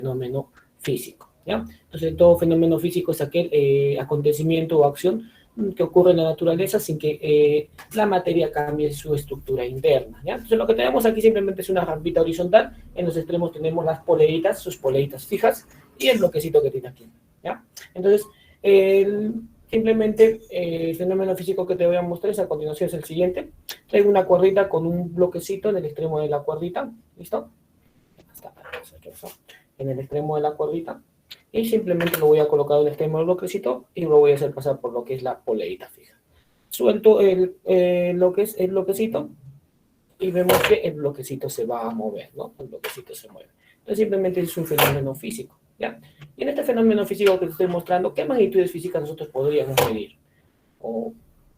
fenómeno físico, ¿ya? Entonces, todo fenómeno físico es aquel acontecimiento o acción que ocurre en la naturaleza sin que la materia cambie su estructura interna, ¿ya? Entonces, lo que tenemos aquí simplemente es una rampita horizontal. En los extremos tenemos las poleitas, sus poleitas fijas, y el bloquecito que tiene aquí, ¿ya? Entonces, simplemente el fenómeno físico que te voy a mostrar a continuación es el siguiente. Traigo una cuerdita con un bloquecito en el extremo de la cuerdita, ¿listo? En el extremo de la cuerdita, y simplemente lo voy a colocar en el extremo del bloquecito y lo voy a hacer pasar por lo que es la poleita fija. Suelto lo que es el bloquecito y vemos que el bloquecito se va a mover, ¿no? El bloquecito se mueve. Entonces simplemente es un fenómeno físico, ¿ya? Y en este fenómeno físico que te estoy mostrando, ¿qué magnitudes físicas nosotros podríamos medir?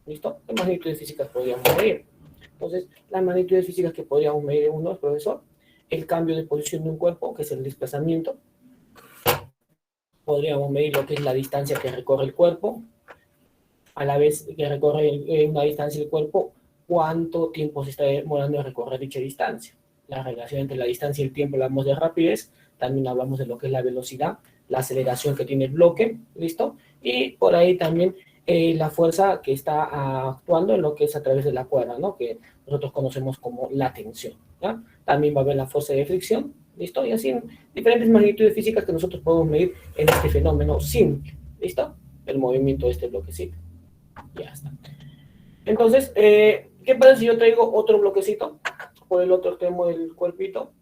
¿Listo? ¿Qué magnitudes físicas podríamos medir? Entonces, las magnitudes físicas que podríamos medir en uno, profesor, el cambio de posición de un cuerpo, que es el desplazamiento. Podríamos medir lo que es la distancia que recorre el cuerpo. A la vez que recorre una distancia el cuerpo, ¿cuánto tiempo se está demorando en recorrer dicha distancia? La relación entre la distancia y el tiempo, hablamos de rapidez, también hablamos de lo que es la velocidad, la aceleración que tiene el bloque, ¿listo? Y por ahí también la fuerza que está actuando en lo que es a través de la cuerda, ¿no? Que nosotros conocemos como la tensión, ¿ya? También va a haber la fuerza de fricción, ¿listo? Y así diferentes magnitudes físicas que nosotros podemos medir en este fenómeno simple, ¿listo? El movimiento de este bloquecito. Ya está. Entonces, ¿qué pasa si yo traigo otro bloquecito por el otro extremo del cuerpito?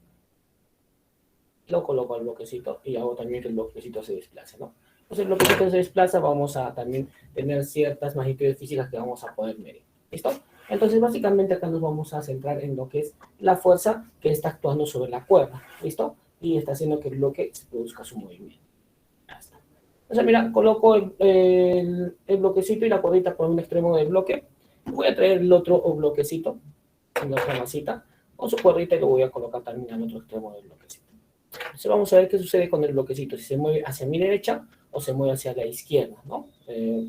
Lo coloco al bloquecito y hago también que el bloquecito se desplace, ¿no? Entonces, el bloquecito se desplaza, vamos a también tener ciertas magnitudes físicas que vamos a poder medir. ¿Listo? Entonces, básicamente acá nos vamos a centrar en lo que es la fuerza que está actuando sobre la cuerda. ¿Listo? Y está haciendo que el bloque se produzca su movimiento. Ya está. Entonces, mira, coloco el bloquecito y la cuerdita por un extremo del bloque. Voy a traer el otro bloquecito en la otra masita con su cuerdita y lo voy a colocar también al otro extremo del bloquecito. Entonces vamos a ver qué sucede con el bloquecito, si se mueve hacia mi derecha o se mueve hacia la izquierda, ¿no?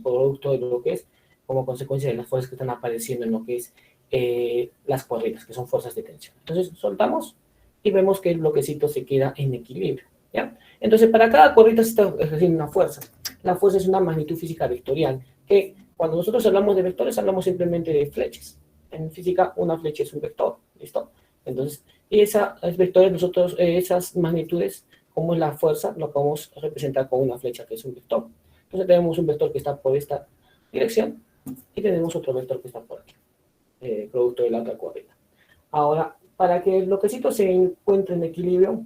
Producto de lo que es como consecuencia de las fuerzas que están apareciendo en lo que es las cuerditas, que son fuerzas de tensión. Entonces soltamos y vemos que el bloquecito se queda en equilibrio, ¿ya? Entonces para cada cuerdita se está ejerciendo una fuerza. La fuerza es una magnitud física vectorial, que cuando nosotros hablamos de vectores hablamos simplemente de flechas. En física una flecha es un vector, ¿listo? Entonces, esas vectores, nosotros, esas magnitudes, como es la fuerza, lo podemos representar con una flecha que es un vector. Entonces tenemos un vector que está por esta dirección y tenemos otro vector que está por aquí, producto de la otra cuerdita. Ahora, para que el bloquecito se encuentre en equilibrio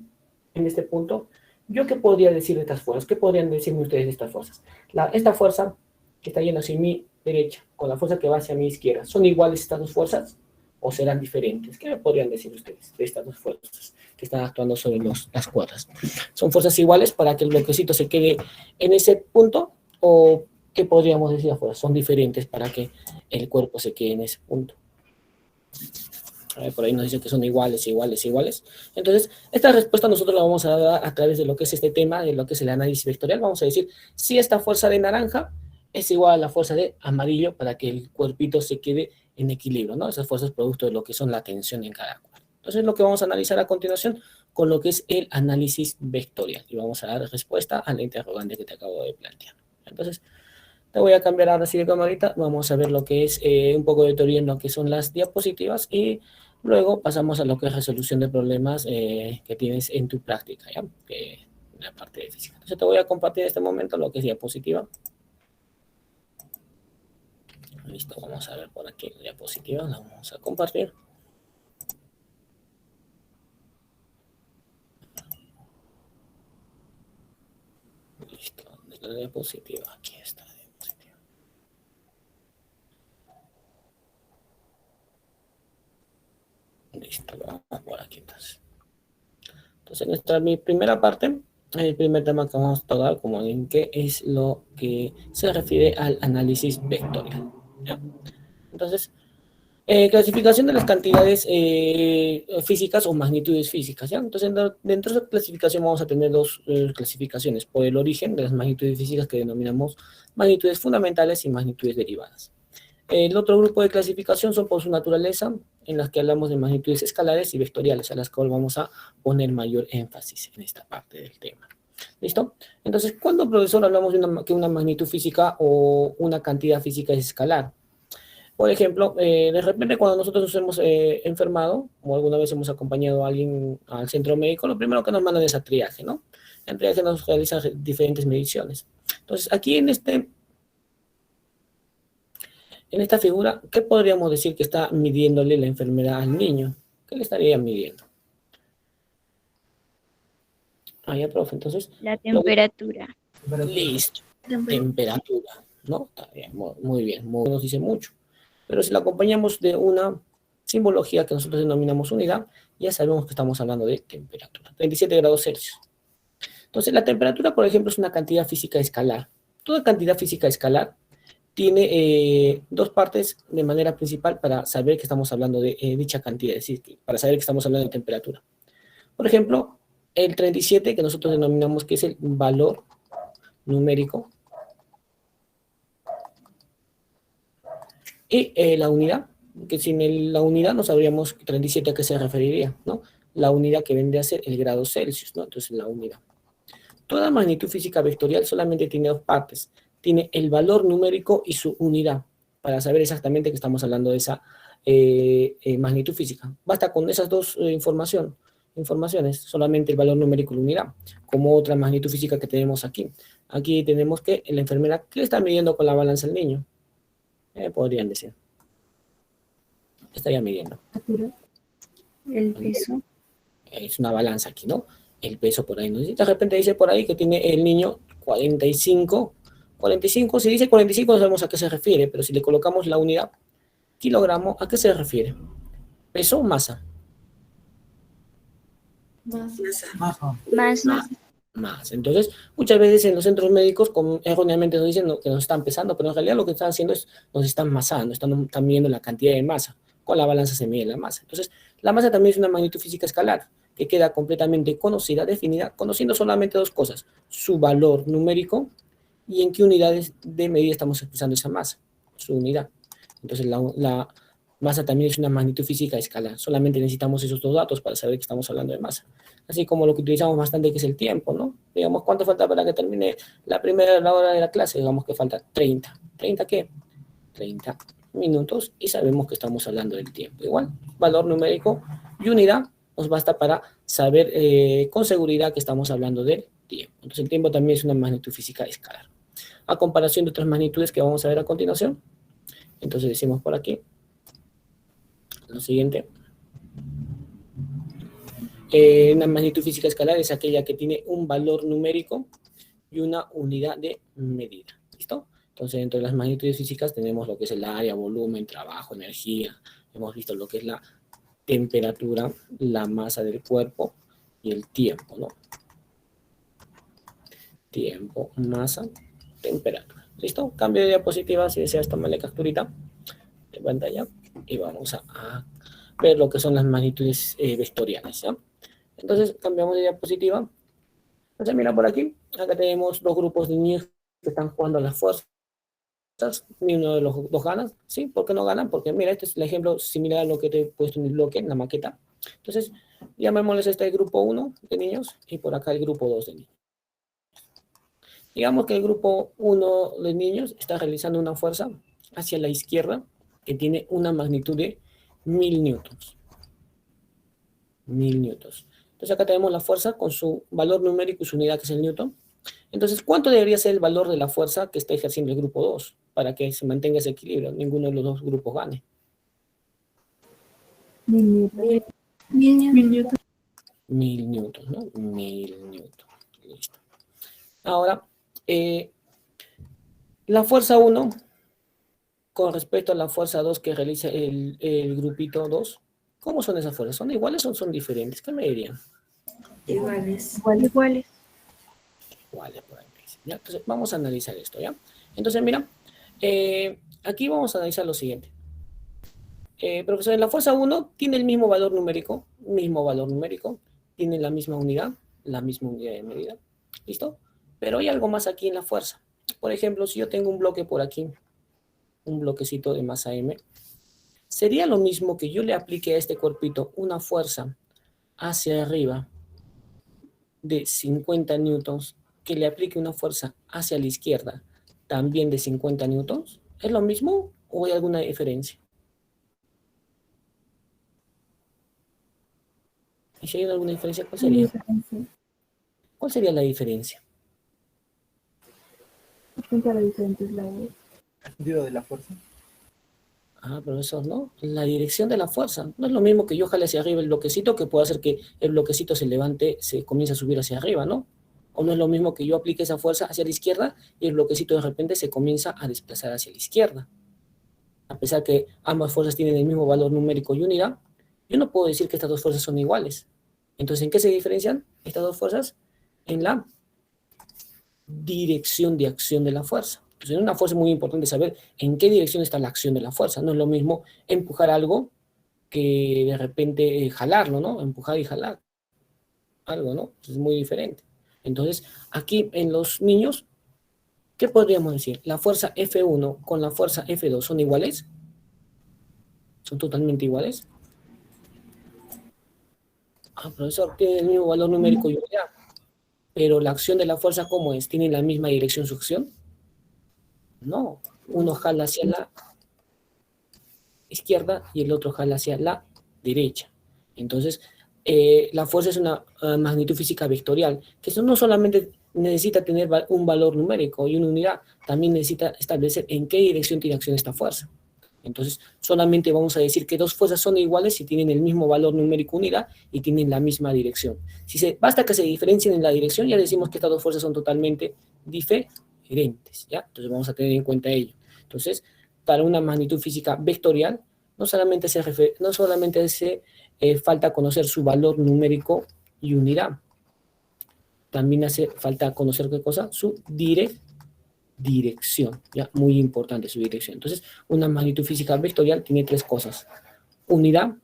en este punto, ¿yo qué podría decir de estas fuerzas? ¿Qué podrían decirme ustedes de estas fuerzas? Esta fuerza que está yendo hacia mi derecha con la fuerza que va hacia mi izquierda, ¿son iguales estas dos fuerzas? ¿O serán diferentes? ¿Qué me podrían decir ustedes de estas dos fuerzas que están actuando sobre las cuerdas? ¿Son fuerzas iguales para que el bloquecito se quede en ese punto? ¿O qué podríamos decir afuera? ¿Son diferentes para que el cuerpo se quede en ese punto? A ver, por ahí nos dicen que son iguales, iguales, iguales. Entonces, esta respuesta nosotros la vamos a dar a través de lo que es este tema, de lo que es el análisis vectorial. Vamos a decir si esta fuerza de naranja es igual a la fuerza de amarillo para que el cuerpito se quede en equilibrio, ¿no? Esas fuerzas producto de lo que son la tensión en cada cuerpo. Entonces, lo que vamos a analizar a continuación con lo que es el análisis vectorial. Y vamos a dar respuesta a la interrogante que te acabo de plantear. Entonces, te voy a cambiar ahora sí de camarita. Vamos a ver lo que es un poco de teoría en lo que son las diapositivas y luego pasamos a lo que es resolución de problemas que tienes en tu práctica, ¿ya? La parte de física. Entonces, te voy a compartir en este momento lo que es diapositiva. Listo, vamos a ver por aquí la diapositiva, la vamos a compartir. Listo, la diapositiva, aquí está la diapositiva. Listo, vamos por aquí entonces. Entonces, mi primera parte, el primer tema que vamos a tocar como en qué es lo que se refiere al análisis vectorial, ¿ya? Entonces, clasificación de las cantidades físicas o magnitudes físicas, ¿ya? Entonces, dentro de esa clasificación vamos a tener dos clasificaciones, por el origen de las magnitudes físicas que denominamos magnitudes fundamentales y magnitudes derivadas. El otro grupo de clasificación son por su naturaleza, en las que hablamos de magnitudes escalares y vectoriales, a las cuales vamos a poner mayor énfasis en esta parte del tema. ¿Listo? Entonces, ¿cuándo, profesor, hablamos de que una magnitud física o una cantidad física es escalar? Por ejemplo, de repente cuando nosotros nos hemos enfermado, o alguna vez hemos acompañado a alguien al centro médico, lo primero que nos mandan es a triaje, ¿no? En triaje nos realizan diferentes mediciones. Entonces, aquí en esta figura, ¿qué podríamos decir que está midiéndole la enfermedad al niño? ¿Qué le estaría midiendo? Ah, ya, profe, entonces... La temperatura. Listo, temperatura, ¿no? Está bien, muy bien, nos dice mucho. Pero si la acompañamos de una simbología que nosotros denominamos unidad, ya sabemos que estamos hablando de temperatura, 37 grados Celsius. Entonces, la temperatura, por ejemplo, es una cantidad física escalar. Toda cantidad física escalar tiene dos partes de manera principal para saber que estamos hablando de dicha cantidad, es decir, para saber que estamos hablando de temperatura. Por ejemplo, el 37, que nosotros denominamos que es el valor numérico, y la unidad, que sin la unidad no sabríamos 37 a qué se referiría, ¿no? La unidad que vendría a ser el grado Celsius, ¿no? Entonces, la unidad. Toda magnitud física vectorial solamente tiene dos partes. Tiene el valor numérico y su unidad, para saber exactamente que estamos hablando de esa magnitud física. Basta con esas dos informaciones, solamente el valor numérico y la unidad, como otra magnitud física que tenemos aquí. Aquí tenemos que la enfermera, ¿qué le está midiendo con la balanza al niño? Podrían decir. ¿Qué estaría midiendo? El peso. Es una balanza aquí, ¿no? El peso por ahí. ¿No? De repente dice por ahí que tiene el niño 45. 45, si dice 45 no sabemos a qué se refiere, pero si le colocamos la unidad, kilogramo, ¿a qué se refiere? ¿Peso o masa? Más. Entonces, muchas veces en los centros médicos erróneamente nos dicen que nos están pesando, pero en realidad lo que están haciendo es nos están masando, están midiendo la cantidad de masa. Con la balanza se mide la masa. Entonces, la masa también es una magnitud física escalar, que queda completamente conocida, definida, conociendo solamente dos cosas: su valor numérico y en qué unidades de medida estamos expresando esa masa, su unidad. Entonces, la masa también es una magnitud física escalar. Solamente necesitamos esos dos datos para saber que estamos hablando de masa. Así como lo que utilizamos bastante, que es el tiempo, ¿no? Digamos, ¿cuánto falta para que termine la hora de la clase? Digamos que falta 30. ¿30 qué? 30 minutos y sabemos que estamos hablando del tiempo. Igual, valor numérico y unidad nos basta para saber con seguridad que estamos hablando del tiempo. Entonces, el tiempo también es una magnitud física escalar. A comparación de otras magnitudes que vamos a ver a continuación, entonces decimos por aquí lo siguiente. Una magnitud física escalar es aquella que tiene un valor numérico y una unidad de medida. ¿Listo? Entonces, dentro de las magnitudes físicas tenemos lo que es el área, volumen, trabajo, energía. Hemos visto lo que es la temperatura, la masa del cuerpo y el tiempo, ¿no? Tiempo, masa, temperatura. ¿Listo? Cambio de diapositiva, si deseas tomarle capturita de pantalla y vamos a ver lo que son las magnitudes vectoriales, ¿ya? Entonces, cambiamos de diapositiva. Entonces, mira por aquí, acá tenemos dos grupos de niños que están jugando a las fuerzas. Ni uno de los dos gana, ¿sí? ¿Por qué no ganan? Porque mira, este es el ejemplo similar a lo que te he puesto en el bloque, en la maqueta. Entonces, llamémosles este grupo 1 de niños y por acá el grupo 2 de niños. Digamos que el grupo 1 de niños está realizando una fuerza hacia la izquierda que tiene una magnitud de 1000 newtons. 1000 newtons. Entonces acá tenemos la fuerza con su valor numérico y su unidad, que es el newton. Entonces, ¿cuánto debería ser el valor de la fuerza que está ejerciendo el grupo 2 para que se mantenga ese equilibrio? Ninguno de los dos grupos gane. 1000 newtons. 1000 newtons, ¿no? 1000 newtons. Listo. Ahora, la fuerza 1 con respecto a la fuerza 2 que realiza el grupito 2, ¿cómo son esas fuerzas? ¿Son iguales o son diferentes? ¿Qué me dirían? Iguales. Iguales, por ahí me dicen, ¿ya? Entonces, vamos a analizar esto, ¿ya? Entonces, mira, aquí vamos a analizar lo siguiente. Profesor, la fuerza 1 tiene el mismo valor numérico, tiene la misma unidad de medida, ¿listo? Pero hay algo más aquí en la fuerza. Por ejemplo, si yo tengo un bloque por aquí, un bloquecito de masa M, sería lo mismo que yo le aplique a este cuerpito una fuerza hacia arriba de 50 newtons, que le aplique una fuerza hacia la izquierda también de 50 newtons. ¿Es lo mismo o hay alguna diferencia? Y si hay alguna diferencia, ¿cuál sería? ¿Cuál sería la diferencia? Frente a los diferentes lados. ¿El sentido de la fuerza? Ah, profesor, ¿no? La dirección de la fuerza. No es lo mismo que yo jale hacia arriba el bloquecito que pueda hacer que el bloquecito se levante, se comience a subir hacia arriba, ¿no? O no es lo mismo que yo aplique esa fuerza hacia la izquierda y el bloquecito de repente se comienza a desplazar hacia la izquierda. A pesar que ambas fuerzas tienen el mismo valor numérico y unidad, yo no puedo decir que estas dos fuerzas son iguales. Entonces, ¿en qué se diferencian estas dos fuerzas? En la dirección de acción de la fuerza. Entonces, en una fuerza es muy importante saber en qué dirección está la acción de la fuerza. No es lo mismo empujar algo que de repente jalarlo, ¿no? Empujar y jalar algo, ¿no? Es muy diferente. Entonces, aquí en los niños, ¿qué podríamos decir? ¿La fuerza F1 con la fuerza F2 son iguales? ¿Son totalmente iguales? Ah, profesor, tiene el mismo valor numérico y unidad. Pero la acción de la fuerza, ¿cómo es? ¿Tiene la misma dirección su acción? No. Uno jala hacia la izquierda y el otro jala hacia la derecha. Entonces, la fuerza es una magnitud física vectorial, que eso no solamente necesita tener un valor numérico y una unidad, también necesita establecer en qué dirección tiene acción esta fuerza. Entonces, solamente vamos a decir que dos fuerzas son iguales si tienen el mismo valor numérico unidad y tienen la misma dirección. Basta que se diferencien en la dirección, ya decimos que estas dos fuerzas son totalmente diferentes, ¿ya? Entonces, vamos a tener en cuenta ello. Entonces, para una magnitud física vectorial, no solamente hace falta conocer su valor numérico y unidad, también hace falta conocer ¿qué cosa? Su dirección, ¿ya? Muy importante su dirección. Entonces, una magnitud física vectorial tiene tres cosas: unidad,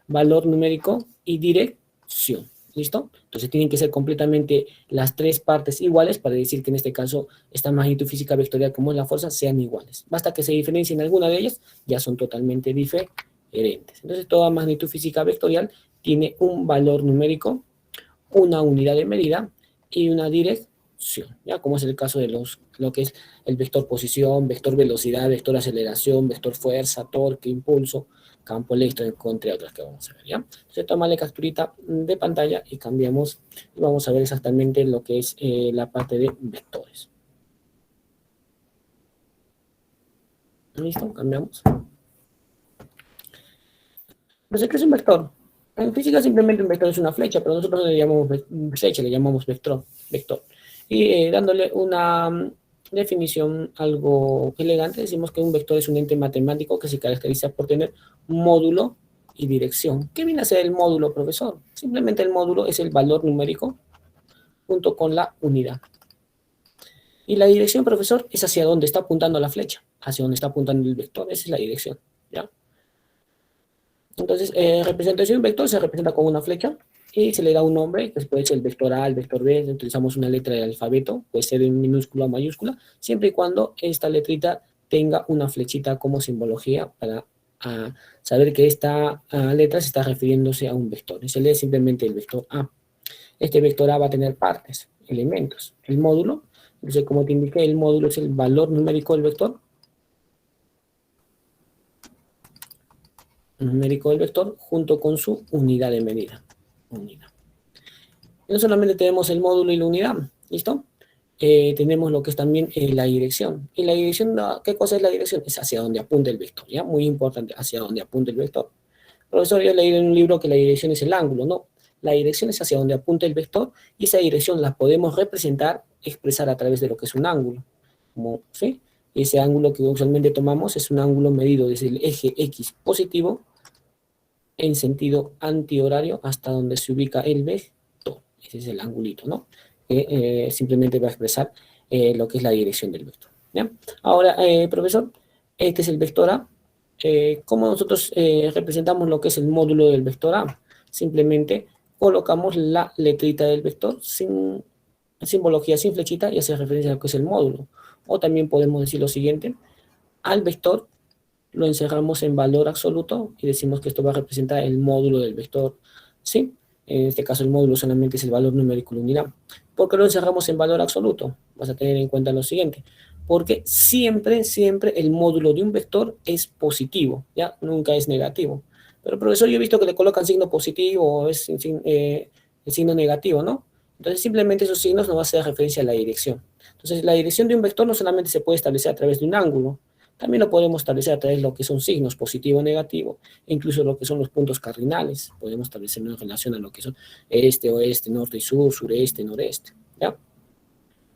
valor numérico y dirección. ¿Listo? Entonces tienen que ser completamente las tres partes iguales para decir que en este caso esta magnitud física vectorial como es la fuerza sean iguales. Basta que se diferencien alguna de ellas, ya son totalmente diferentes. Entonces toda magnitud física vectorial tiene un valor numérico, una unidad de medida y una dirección, ¿ya? Como es el caso de lo que es el vector posición, vector velocidad, vector aceleración, vector fuerza, torque, impulso, campo eléctrico, entre otras que vamos a ver, ¿ya? Entonces, tómale capturita de pantalla y cambiamos, y vamos a ver exactamente lo que es la parte de vectores. ¿Listo? Cambiamos. Entonces, ¿qué es un vector? En física simplemente un vector es una flecha, pero nosotros le llamamos flecha, le llamamos vector. Y dándole una definición algo elegante, decimos que un vector es un ente matemático que se caracteriza por tener módulo y dirección. ¿Qué viene a ser el módulo, profesor? Simplemente el módulo es el valor numérico junto con la unidad. Y la dirección, profesor, es hacia dónde está apuntando la flecha, hacia dónde está apuntando el vector. Esa es la dirección, ¿ya? Entonces, representación de un vector se representa con una flecha y se le da un nombre, que puede ser el vector A, el vector B, utilizamos una letra del alfabeto, puede ser en minúscula o mayúscula, siempre y cuando esta letrita tenga una flechita como simbología para saber que esta letra se está refiriéndose a un vector. Y se lee simplemente el vector A. Este vector A va a tener partes, elementos. El módulo, entonces como te indiqué, el módulo es el valor numérico del vector, junto con su unidad de medida. No solamente tenemos el módulo y la unidad, ¿listo? Tenemos lo que es también la dirección. Y la dirección, ¿qué cosa es la dirección? Es hacia donde apunta el vector, ¿ya? Muy importante, hacia donde apunta el vector. Profesor, yo he leído en un libro que la dirección es el ángulo, ¿no? La dirección es hacia donde apunta el vector y esa dirección la podemos representar, expresar a través de lo que es un ángulo, ¿sí? Y ese ángulo que usualmente tomamos es un ángulo medido desde el eje X positivo en sentido antihorario hasta donde se ubica el vector. Ese es el angulito, ¿no? Que simplemente va a expresar lo que es la dirección del vector, ¿ya? Ahora, profesor, este es el vector A. ¿Cómo nosotros representamos lo que es el módulo del vector A? Simplemente colocamos la letrita del vector sin simbología, sin flechita, y hace referencia a lo que es el módulo. O también podemos decir lo siguiente: al vector lo encerramos en valor absoluto y decimos que esto va a representar el módulo del vector, ¿sí? En este caso el módulo solamente es el valor numérico de la unidad. ¿Por qué lo encerramos en valor absoluto? Vas a tener en cuenta lo siguiente, porque siempre el módulo de un vector es positivo, ¿ya? Nunca es negativo. Pero profesor, yo he visto que le colocan signo positivo o es el signo negativo, ¿no? Entonces simplemente esos signos nos van a hacer referencia a la dirección. Entonces la dirección de un vector no solamente se puede establecer a través de un ángulo, también lo podemos establecer a través de lo que son signos positivo o negativo, e incluso lo que son los puntos cardinales. Podemos establecerlo en relación a lo que son este, oeste, norte y sur, sureste, noreste, ¿ya?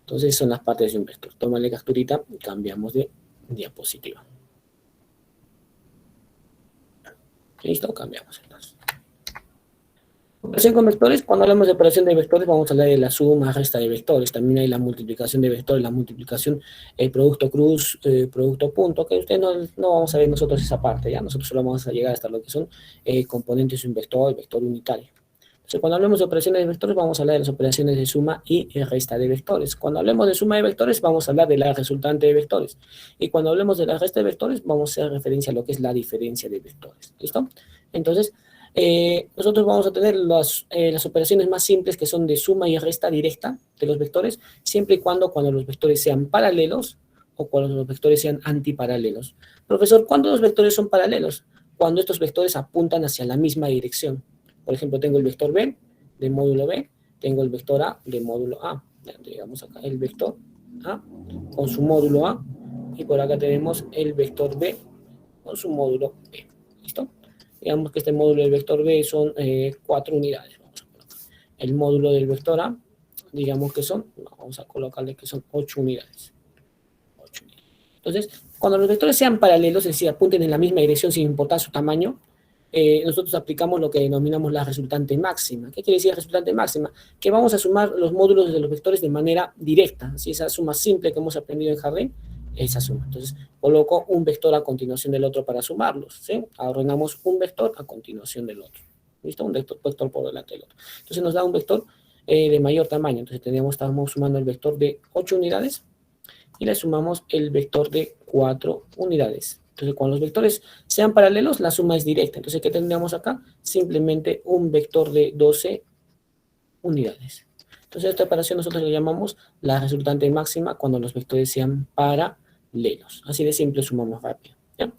Entonces son las partes de un vector. Tómale capturita y cambiamos de diapositiva. ¿Listo? Cambiamos entonces. Operación con vectores, cuando hablamos de operación de vectores vamos a hablar de la suma, resta de vectores, también hay la multiplicación de vectores, la multiplicación, el producto cruz, producto punto, que ustedes no vamos a ver nosotros esa parte, ya nosotros solo vamos a llegar hasta lo que son componentes de un vector, el vector unitario. Entonces cuando hablemos de operaciones de vectores vamos a hablar de las operaciones de suma y resta de vectores. Cuando hablemos de suma de vectores vamos a hablar de la resultante de vectores, y cuando hablemos de la resta de vectores vamos a hacer referencia a lo que es la diferencia de vectores, ¿listo? Entonces, nosotros vamos a tener las operaciones más simples que son de suma y resta directa de los vectores, siempre y cuando los vectores sean paralelos o cuando los vectores sean antiparalelos. Profesor, ¿cuándo los vectores son paralelos? Cuando estos vectores apuntan hacia la misma dirección. Por ejemplo, tengo el vector B de módulo B, tengo el vector A de módulo A. Digamos acá el vector A con su módulo A, y por acá tenemos el vector B con su módulo B. ¿Listo? Digamos que este módulo del vector B son 4 unidades. Vamos a colocar. El módulo del vector A, digamos que son, vamos a colocarle que son 8 unidades. 8 unidades. Entonces, cuando los vectores sean paralelos, es decir, apunten en la misma dirección sin importar su tamaño, nosotros aplicamos lo que denominamos la resultante máxima. ¿Qué quiere decir la resultante máxima? Que vamos a sumar los módulos de los vectores de manera directa. Así, esa suma simple que hemos aprendido en jardín, esa suma. Entonces, coloco un vector a continuación del otro para sumarlos, ¿sí? Ordenamos un vector a continuación del otro. ¿Listo? Un vector por delante del otro. Entonces, nos da un vector de mayor tamaño. Entonces, estamos sumando el vector de 8 unidades y le sumamos el vector de 4 unidades. Entonces, cuando los vectores sean paralelos, la suma es directa. Entonces, ¿qué tendríamos acá? Simplemente un vector de 12 unidades. Entonces, esta operación nosotros le llamamos la resultante máxima cuando los vectores sean paralelos. Así de simple, sumamos rápido, ¿ya?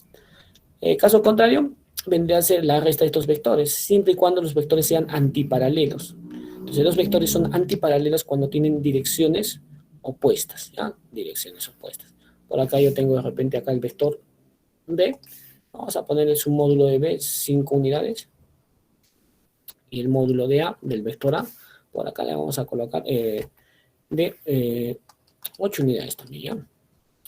Caso contrario, vendría a ser la resta de estos vectores, siempre y cuando los vectores sean antiparalelos. Entonces, los vectores son antiparalelos cuando tienen direcciones opuestas, ¿ya? Direcciones opuestas. Por acá yo tengo de repente acá el vector B, vamos a ponerle su módulo de B 5 unidades, y el módulo de A, del vector A, por acá le vamos a colocar de 8 unidades también, ¿ya?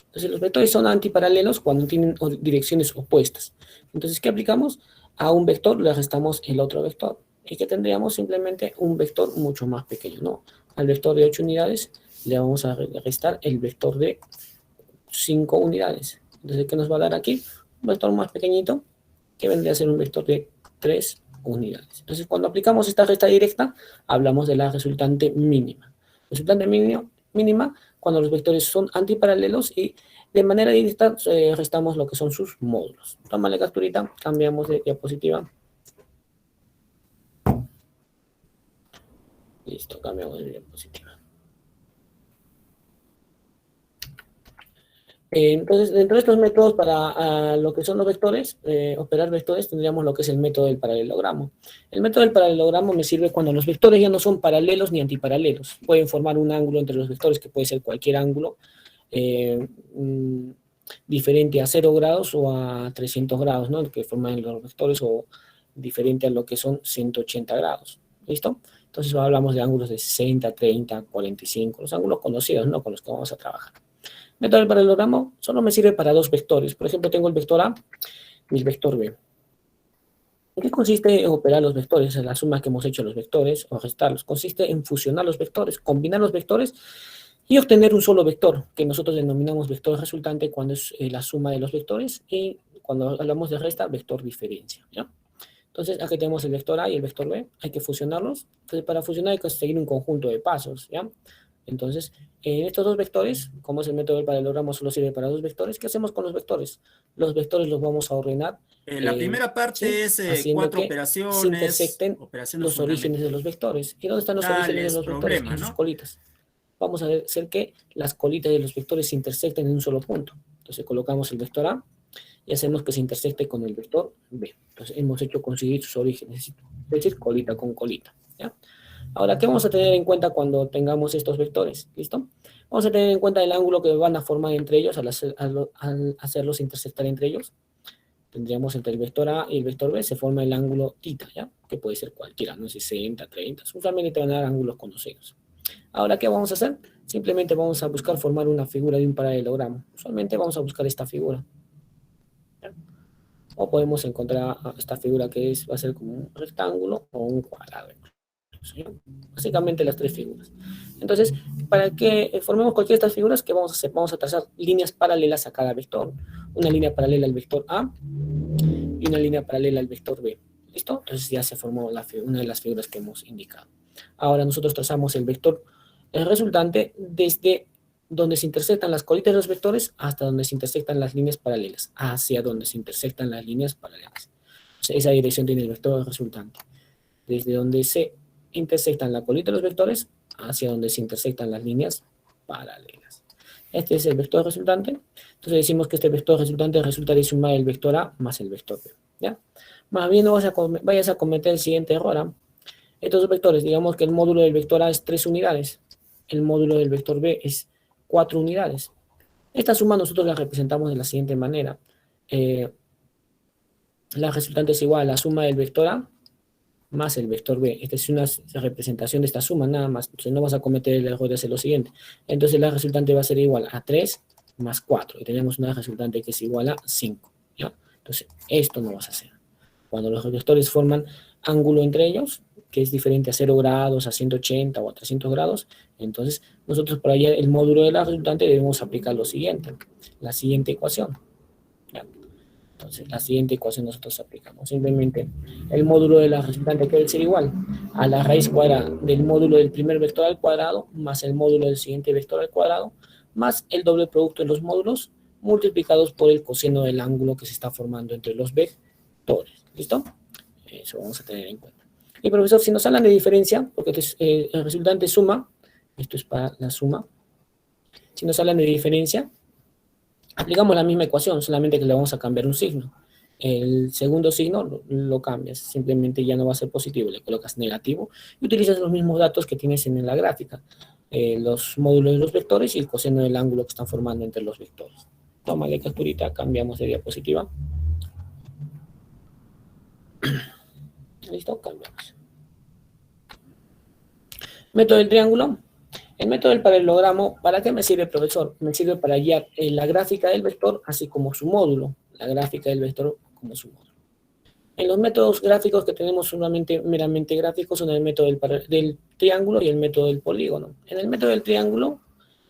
Entonces los vectores son antiparalelos cuando tienen direcciones opuestas. Entonces, ¿qué aplicamos? A un vector le restamos el otro vector, y que tendríamos simplemente un vector mucho más pequeño, ¿no? Al vector de 8 unidades le vamos a restar el vector de 5 unidades. Entonces, ¿qué nos va a dar aquí? Un vector más pequeñito, que vendría a ser un vector de 3 unidades. Entonces, cuando aplicamos esta resta directa, hablamos de la resultante mínima. Resultante mínima cuando los vectores son antiparalelos y de manera directa restamos lo que son sus módulos. Tómale capturita, cambiamos de diapositiva. Listo, cambiamos de diapositiva. Entonces, dentro de estos métodos para lo que son los vectores, operar vectores, tendríamos lo que es el método del paralelogramo. El método del paralelogramo me sirve cuando los vectores ya no son paralelos ni antiparalelos. Pueden formar un ángulo entre los vectores, que puede ser cualquier ángulo, diferente a 0 grados o a 300 grados, ¿no? Que forman los vectores, o diferente a lo que son 180 grados. ¿Listo? Entonces hablamos de ángulos de 60, 30, 45, los ángulos conocidos, ¿no? Con los que vamos a trabajar. Método del paralelogramo solo me sirve para dos vectores. Por ejemplo, tengo el vector A y el vector B. ¿En qué consiste operar los vectores? Es la suma que hemos hecho de los vectores o restarlos. Consiste en fusionar los vectores, combinar los vectores y obtener un solo vector, que nosotros denominamos vector resultante cuando es la suma de los vectores, y cuando hablamos de resta, vector diferencia, ¿ya? Entonces, aquí tenemos el vector A y el vector B. Hay que fusionarlos. Entonces, para fusionar hay que seguir un conjunto de pasos, ¿ya? Entonces, en estos dos vectores, como es el método del paralelogramo solo sirve para dos vectores, ¿qué hacemos con los vectores? Los vectores los vamos a ordenar, La primera parte ¿sí? es Haciendo 4 que se operaciones, intersecten operaciones los orígenes de los vectores. ¿Y dónde están los orígenes de los vectores? problema, En sus ¿no? colitas. Vamos a hacer que las colitas de los vectores se intersecten en un solo punto. Entonces colocamos el vector A y hacemos que se intersecte con el vector B. Entonces hemos hecho coincidir sus orígenes, es decir, colita con colita, ¿ya? Ahora, ¿qué vamos a tener en cuenta cuando tengamos estos vectores? ¿Listo? Vamos a tener en cuenta el ángulo que van a formar entre ellos al hacerlos intersectar entre ellos. Tendríamos entre el vector A y el vector B se forma el ángulo θ, ¿ya? Que puede ser cualquiera, no sé, 60, 30. Usualmente te van a dar ángulos conocidos. Ahora, ¿qué vamos a hacer? Simplemente vamos a buscar formar una figura de un paralelogramo. Usualmente vamos a buscar esta figura, ¿ya? O podemos encontrar esta figura que va a ser como un rectángulo o un cuadrado. ¿Sí? Básicamente las tres figuras. Entonces, para que formemos cualquiera de estas figuras, ¿qué vamos a hacer? Vamos a trazar líneas paralelas a cada vector. Una línea paralela al vector A y una línea paralela al vector B. ¿Listo? Entonces ya se formó una de las figuras que hemos indicado. Ahora nosotros trazamos el vector resultante desde donde se intersectan las colitas de los vectores hasta donde se intersectan las líneas paralelas, hacia donde se intersectan las líneas paralelas. O sea, esa dirección tiene el vector resultante. Desde donde se intersectan la colita de los vectores hacia donde se intersectan las líneas paralelas. Este es el vector resultante. Entonces decimos que este vector resultante resulta de sumar el vector A más el vector B, ¿ya? Más bien no vayas a cometer el siguiente error, ¿eh? Estos dos vectores, digamos que el módulo del vector A es 3 unidades, el módulo del vector B es 4 unidades. Esta suma nosotros la representamos de la siguiente manera. La resultante es igual a la suma del vector A más el vector B. Esta es una representación de esta suma, nada más. Entonces no vas a cometer el error de hacer lo siguiente. Entonces la resultante va a ser igual a 3 más 4. Y tenemos una resultante que es igual a 5, ¿ya? Entonces esto no vas a hacer. Cuando los vectores forman ángulo entre ellos, que es diferente a 0 grados, a 180 o a 300 grados, entonces nosotros para hallar el módulo de la resultante debemos aplicar lo siguiente, la siguiente ecuación, ¿ya? Entonces la siguiente ecuación nosotros aplicamos, simplemente el módulo de la resultante que debe ser igual a la raíz cuadrada del módulo del primer vector al cuadrado, más el módulo del siguiente vector al cuadrado, más el doble producto de los módulos, multiplicados por el coseno del ángulo que se está formando entre los vectores, ¿listo? Eso vamos a tener en cuenta. Y profesor, si nos hablan de diferencia, porque el resultante suma, esto es para la suma, si nos hablan de diferencia, aplicamos la misma ecuación, solamente que le vamos a cambiar un signo. El segundo signo lo cambias, simplemente ya no va a ser positivo, le colocas negativo y utilizas los mismos datos que tienes en la gráfica, los módulos de los vectores y el coseno del ángulo que están formando entre los vectores. Tómale capturita, cambiamos de diapositiva. ¿Listo? Cambiamos. Método del triángulo. El método del paralelogramo, ¿para qué me sirve, profesor? Me sirve para hallar la gráfica del vector, así como su módulo. La gráfica del vector como su módulo. En los métodos gráficos que tenemos meramente gráficos son el método del triángulo y el método del polígono. En el método del triángulo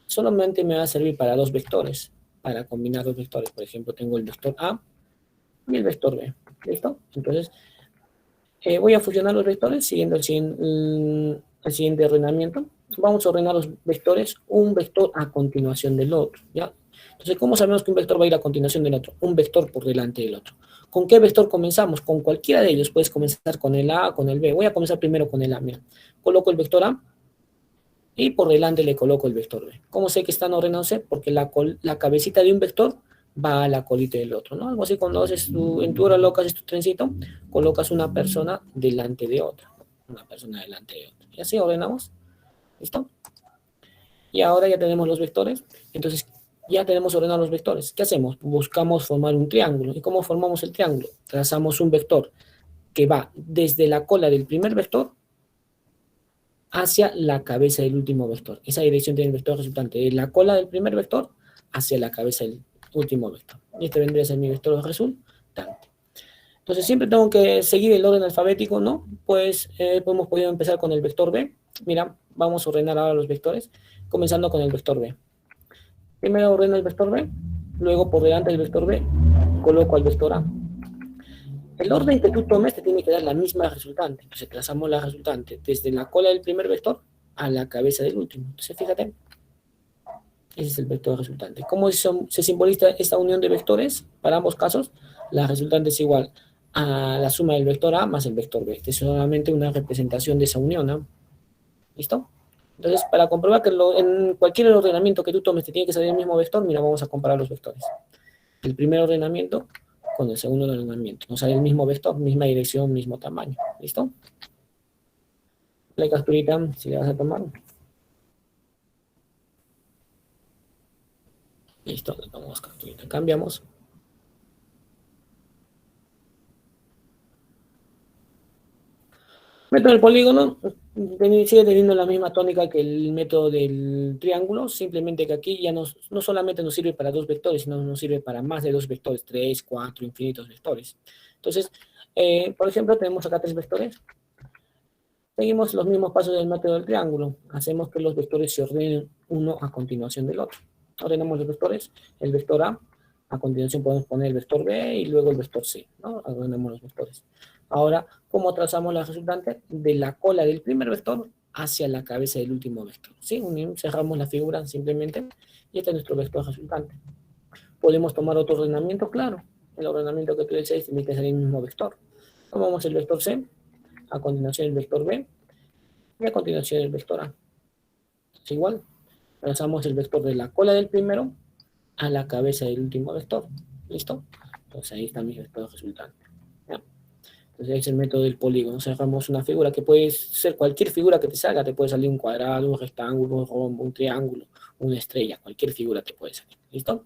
solamente me va a servir para dos vectores, para combinar dos vectores. Por ejemplo, tengo el vector A y el vector B. ¿Listo? Entonces, voy a fusionar los vectores siguiendo el siguiente ordenamiento. Vamos a ordenar los vectores, un vector a continuación del otro, ¿ya? Entonces, ¿cómo sabemos que un vector va a ir a continuación del otro? Un vector por delante del otro. ¿Con qué vector comenzamos? Con cualquiera de ellos. Puedes comenzar con el A, con el B. Voy a comenzar primero con el A, mira. Coloco el vector A y por delante le coloco el vector B. ¿Cómo sé que están ordenándose? Porque la cabecita de un vector va a la colita del otro, ¿no? Algo así cuando haces en tu hora loca, haces tu trencito, colocas una persona delante de otra. Una persona delante de otra. Y así ordenamos. ¿Listo? Y ahora ya tenemos los vectores. Entonces, ya tenemos ordenados los vectores. ¿Qué hacemos? Buscamos formar un triángulo. ¿Y cómo formamos el triángulo? Trazamos un vector que va desde la cola del primer vector hacia la cabeza del último vector. Esa dirección tiene el vector resultante de la cola del primer vector hacia la cabeza del último vector. Y este vendría a ser mi vector resultante. Entonces, siempre tengo que seguir el orden alfabético, ¿no? Pues hemos podido empezar con el vector B. Mira, vamos a ordenar ahora los vectores, comenzando con el vector B. Primero ordeno el vector B, luego por delante del vector B, coloco al vector A. El orden que tú tomes te tiene que dar la misma resultante. Entonces trazamos la resultante desde la cola del primer vector a la cabeza del último. Entonces, fíjate, ese es el vector resultante. ¿Cómo se simboliza esta unión de vectores? Para ambos casos, la resultante es igual a la suma del vector A más el vector B. Este es solamente una representación de esa unión, ¿no? ¿Listo? Entonces, para comprobar que en cualquier ordenamiento que tú tomes te tiene que salir el mismo vector, mira, vamos a comparar los vectores. El primer ordenamiento con el segundo ordenamiento. Nos sale el mismo vector, misma dirección, mismo tamaño. ¿Listo? La capturita, si le vas a tomar. Listo, le tomamos capturita. Cambiamos. Método del polígono sigue teniendo la misma tónica que el método del triángulo, simplemente que aquí ya no solamente nos sirve para dos vectores, sino nos sirve para más de dos vectores, 3, 4, infinitos vectores. Entonces, por ejemplo, tenemos acá 3 vectores. Seguimos los mismos pasos del método del triángulo. Hacemos que los vectores se ordenen uno a continuación del otro. Ordenamos los vectores, el vector A continuación podemos poner el vector B y luego el vector C, ¿no? Ordenamos los vectores. Ahora, ¿cómo trazamos la resultante? De la cola del primer vector hacia la cabeza del último vector. ¿Sí? Cerramos la figura simplemente y este es nuestro vector resultante. ¿Podemos tomar otro ordenamiento? Claro. El ordenamiento que tú desees tiene que ser el mismo vector. Tomamos el vector C, a continuación el vector B y a continuación el vector A. Es igual. Trazamos el vector de la cola del primero a la cabeza del último vector. ¿Listo? Entonces ahí está mi vector resultante. ¿Ya? Entonces es el método del polígono. Cerramos una figura que puede ser cualquier figura que te salga. Te puede salir un cuadrado, un rectángulo, un rombo, un triángulo, una estrella. Cualquier figura te puede salir. ¿Listo?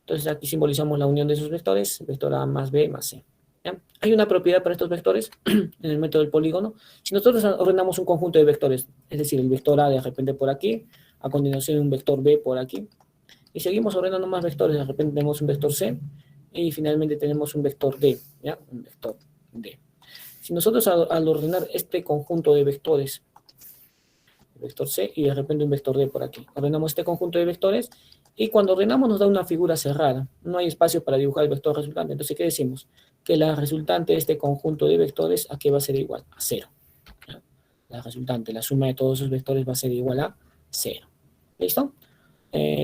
Entonces aquí simbolizamos la unión de esos vectores. Vector A más B más C. ¿Ya? Hay una propiedad para estos vectores en el método del polígono. Si nosotros ordenamos un conjunto de vectores, es decir, el vector A de repente por aquí, a continuación un vector B por aquí, y seguimos ordenando más vectores, de repente tenemos un vector C, y finalmente tenemos un vector D, ¿ya? Un vector D. Si nosotros al ordenar este conjunto de vectores, vector C y de repente un vector D por aquí, ordenamos este conjunto de vectores, y cuando ordenamos nos da una figura cerrada, no hay espacio para dibujar el vector resultante. Entonces, ¿qué decimos? Que la resultante de este conjunto de vectores, ¿a qué va a ser igual? A 0. ¿Ya? La resultante, la suma de todos esos vectores va a ser igual a 0. ¿Listo?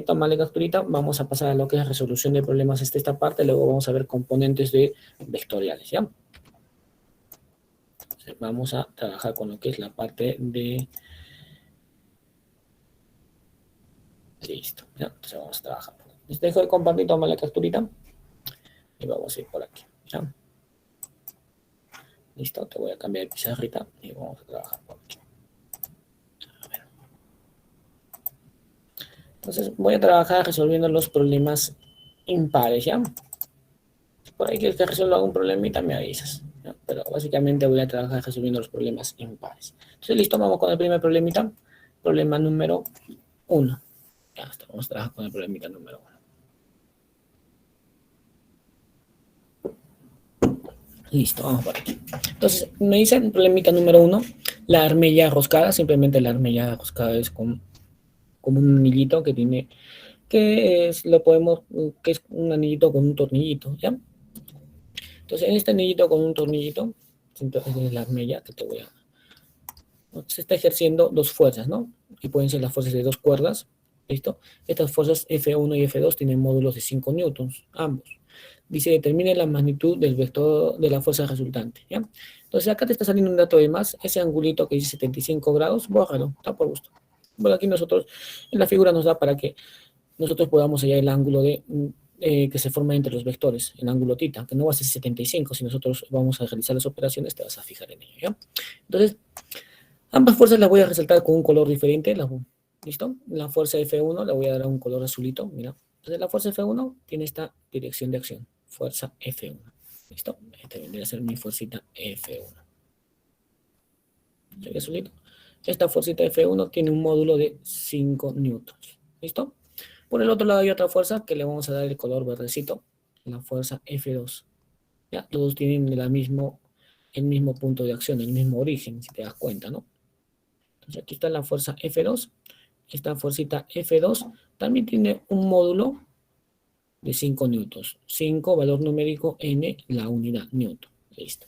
Tómale capturita, vamos a pasar a lo que es resolución de problemas hasta esta parte, luego vamos a ver componentes de vectoriales, ¿ya? Entonces, vamos a trabajar con lo que es la parte de... Listo, ¿ya? Entonces vamos a trabajar. Les dejo de compartir, toma la capturita y vamos a ir por aquí, ¿ya? Listo, te voy a cambiar de pizarrita y vamos a trabajar por aquí. A ver. Entonces voy a trabajar resolviendo los problemas impares, ¿ya? Por ahí que te resuelva algún problemita me avisas, ¿ya? Pero básicamente voy a trabajar resolviendo los problemas impares. Entonces listo, vamos con el primer problemita. Problema número 1. Ya está, vamos a trabajar con el problemita número 1. Listo, vamos por aquí. Entonces, me dice el problemita número 1, la armella roscada. Simplemente la armella roscada es como un anillito que tiene, que es un anillito con un tornillito, ¿ya? Entonces, en este anillito con un tornillito, simplemente es la armella que te voy a... Se está ejerciendo dos fuerzas, ¿no? Y pueden ser las fuerzas de dos cuerdas, ¿listo? Estas fuerzas F1 y F2 tienen módulos de 5 newtons, ambos. Dice, determine la magnitud del vector de la fuerza resultante, ¿ya? Entonces, acá te está saliendo un dato de más, ese angulito que dice 75 grados, bórralo, está por gusto. Bueno, aquí nosotros, en la figura nos da para que nosotros podamos hallar el ángulo que se forma entre los vectores, el ángulo θ, que no va a ser 75, si nosotros vamos a realizar las operaciones, te vas a fijar en ello, ¿ya? Entonces, ambas fuerzas las voy a resaltar con un color diferente, ¿listo? La fuerza F1 la voy a dar a un color azulito, mira. Entonces, la fuerza F1 tiene esta dirección de acción, fuerza F1, ¿listo? Esta vendría a ser mi fuercita F1. ¿Se ve azulito? Esta fuercita F1 tiene un módulo de 5 newtons, ¿listo? Por el otro lado hay otra fuerza que le vamos a dar el color verdecito, la fuerza F2. ¿Ya? Todos tienen el mismo punto de acción, el mismo origen, si te das cuenta, ¿no? Entonces aquí está la fuerza F2. Esta fuercita F2 también tiene un módulo de 5 newtons. 5, valor numérico, N, la unidad, newton. Listo.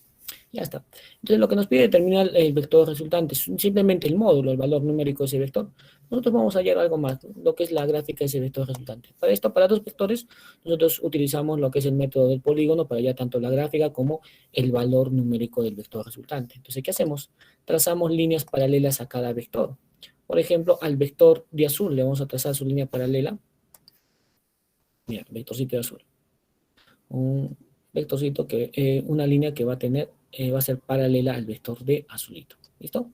Ya está. Entonces, lo que nos pide determinar el vector resultante es simplemente el módulo, el valor numérico de ese vector. Nosotros vamos a hallar algo más, lo que es la gráfica de ese vector resultante. Para esto, para dos vectores, nosotros utilizamos lo que es el método del polígono para hallar tanto la gráfica como el valor numérico del vector resultante. Entonces, ¿qué hacemos? Trazamos líneas paralelas a cada vector. Por ejemplo, al vector de azul le vamos a trazar su línea paralela. Mira, vectorcito de azul. Un vectorcito una línea que va a tener, va a ser paralela al vector de azulito. ¿Listo?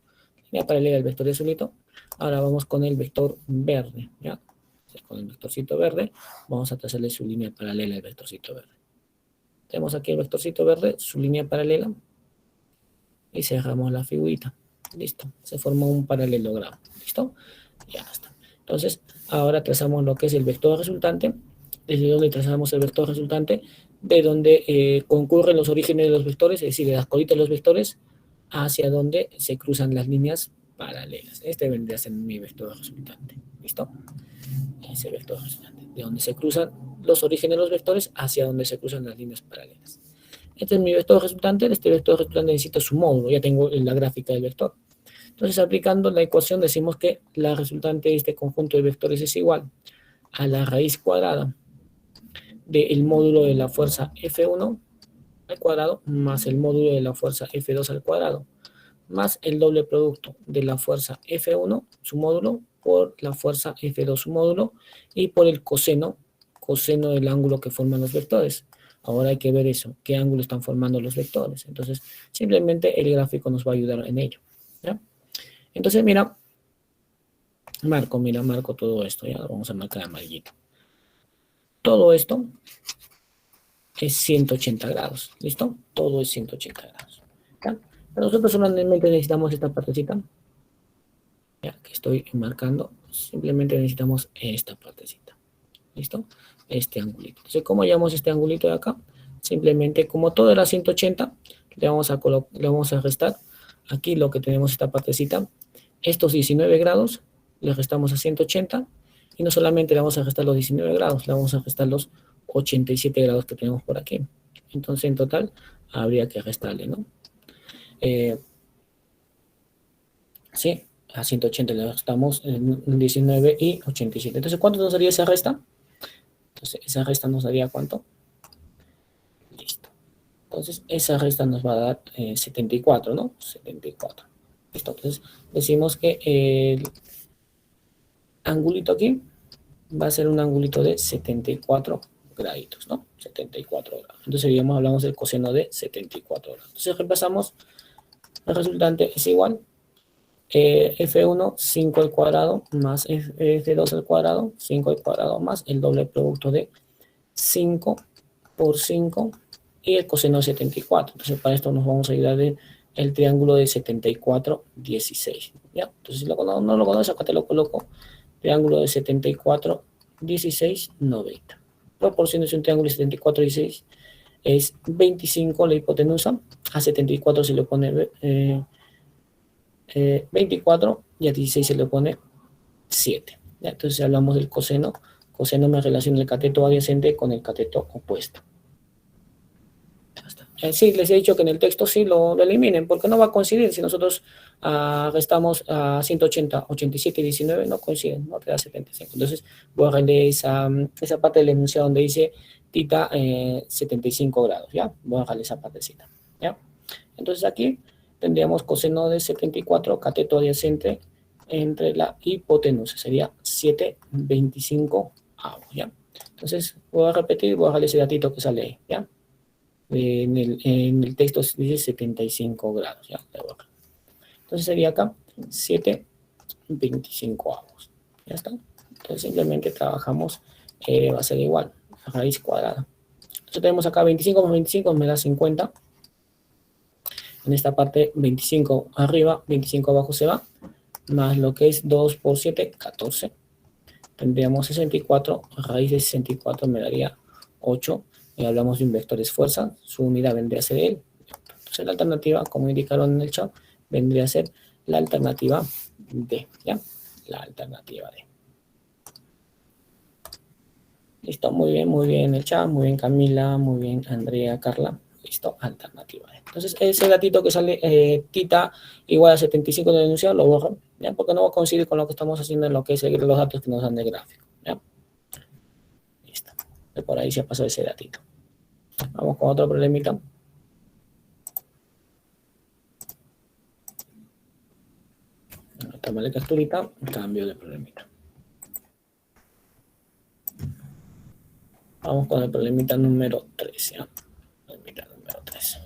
Línea paralela al vector de azulito. Ahora vamos con el vector verde, ¿ya? Entonces, con el vectorcito verde, vamos a trazarle su línea paralela al vectorcito verde. Tenemos aquí el vectorcito verde, su línea paralela, y cerramos la figurita. Listo, se formó un paralelogramo. ¿Listo? Ya está. Entonces, ahora trazamos lo que es el vector resultante. Desde donde trazamos el vector resultante, de donde concurren los orígenes de los vectores, es decir, de las colitas de los vectores, hacia donde se cruzan las líneas paralelas. Este vendría a ser mi vector resultante. ¿Listo? Ese vector resultante. De donde se cruzan los orígenes de los vectores hacia donde se cruzan las líneas paralelas. Este es mi vector resultante. De este vector resultante necesito su módulo. Ya tengo la gráfica del vector. Entonces, aplicando la ecuación, decimos que la resultante de este conjunto de vectores es igual a la raíz cuadrada del módulo de la fuerza F1 al cuadrado más el módulo de la fuerza F2 al cuadrado más el doble producto de la fuerza F1, su módulo, por la fuerza F2, su módulo, y por el coseno del ángulo que forman los vectores. Ahora hay que ver eso, qué ángulo están formando los vectores. Entonces, simplemente el gráfico nos va a ayudar en ello. ¿Ya? Entonces, mira, marco todo esto, ya lo vamos a marcar amarillito. Todo esto es 180 grados, ¿listo? Todo es 180 grados. ¿Ya? Pero nosotros solamente necesitamos esta partecita, ya que estoy marcando, simplemente necesitamos esta partecita, ¿listo? Este angulito. Entonces, ¿cómo hallamos este angulito de acá? Simplemente, como todo era 180, le vamos a restar aquí lo que tenemos esta partecita, estos 19 grados, le restamos a 180, y no solamente le vamos a restar los 19 grados, le vamos a restar los 87 grados que tenemos por aquí. Entonces, en total, habría que restarle, ¿no? Sí, a 180 le restamos 19 y 87. Entonces, ¿cuánto nos daría esa resta? Entonces, esa resta nos daría ¿cuánto? Listo. Entonces, esa resta nos va a dar 74, ¿no? 74. Listo. Entonces, decimos que el angulito aquí va a ser un angulito de 74 graditos, ¿no? 74 grados. Entonces, digamos, hablamos del coseno de 74 grados. Entonces, repasamos, el resultante es igual F1, 5 al cuadrado, más F2 al cuadrado, 5 al cuadrado, más el doble producto de 5 por 5 y el coseno de 74. Entonces, para esto nos vamos a ayudar de el triángulo de 74, 16. ¿Ya? Entonces, si no lo conoces, acá te lo coloco. Triángulo de 74, 16, 90. Proporción de un triángulo de 74, 16 es 25 la hipotenusa. A 74 se le pone 24 y a 16 se le pone 7. ¿Ya? Entonces hablamos del coseno. Coseno me relaciona el cateto adyacente con el cateto opuesto. Sí, les he dicho que en el texto sí lo eliminen, porque no va a coincidir. Si nosotros restamos a 180, 87 y 19, no coinciden, no te da 75. Entonces voy a render esa parte del enunciado donde dice tita 75 grados, ¿ya? Voy a dejarle esa partecita, ¿ya? Entonces aquí tendríamos coseno de 74, cateto adyacente entre la hipotenusa, sería 7,25 avos, ¿ya? Entonces voy a repetir, voy a dejarle ese datito que sale ahí, ¿ya? En el texto dice 75 grados, ¿ya? Entonces sería acá 7,25 avos, ¿ya está? Entonces simplemente trabajamos, va a ser igual, raíz cuadrada. Entonces tenemos acá 25 más 25 me da 50. En esta parte 25 arriba, 25 abajo se va, más lo que es 2 por 7, 14. Tendríamos 64, raíz de 64 me daría 8. Y hablamos de un vector de fuerza, su unidad vendría a ser él. Entonces la alternativa, como indicaron en el chat, vendría a ser la alternativa D, ¿ya? La alternativa D. Listo, muy bien el chat, muy bien Camila, muy bien Andrea, Carla. ¿Listo? Alternativa B. Entonces, ese datito que sale tita igual a 75 del enunciado, lo borro, ¿ya? Porque no va a coincidir con lo que estamos haciendo en lo que es los datos que nos dan de gráfico, ¿ya? Listo. Por ahí se ha pasado ese datito. Vamos con otro problemita. Tomarle capturita, cambio de problemita. Vamos con el problemita número 3, ¿ya? Problemita número 3.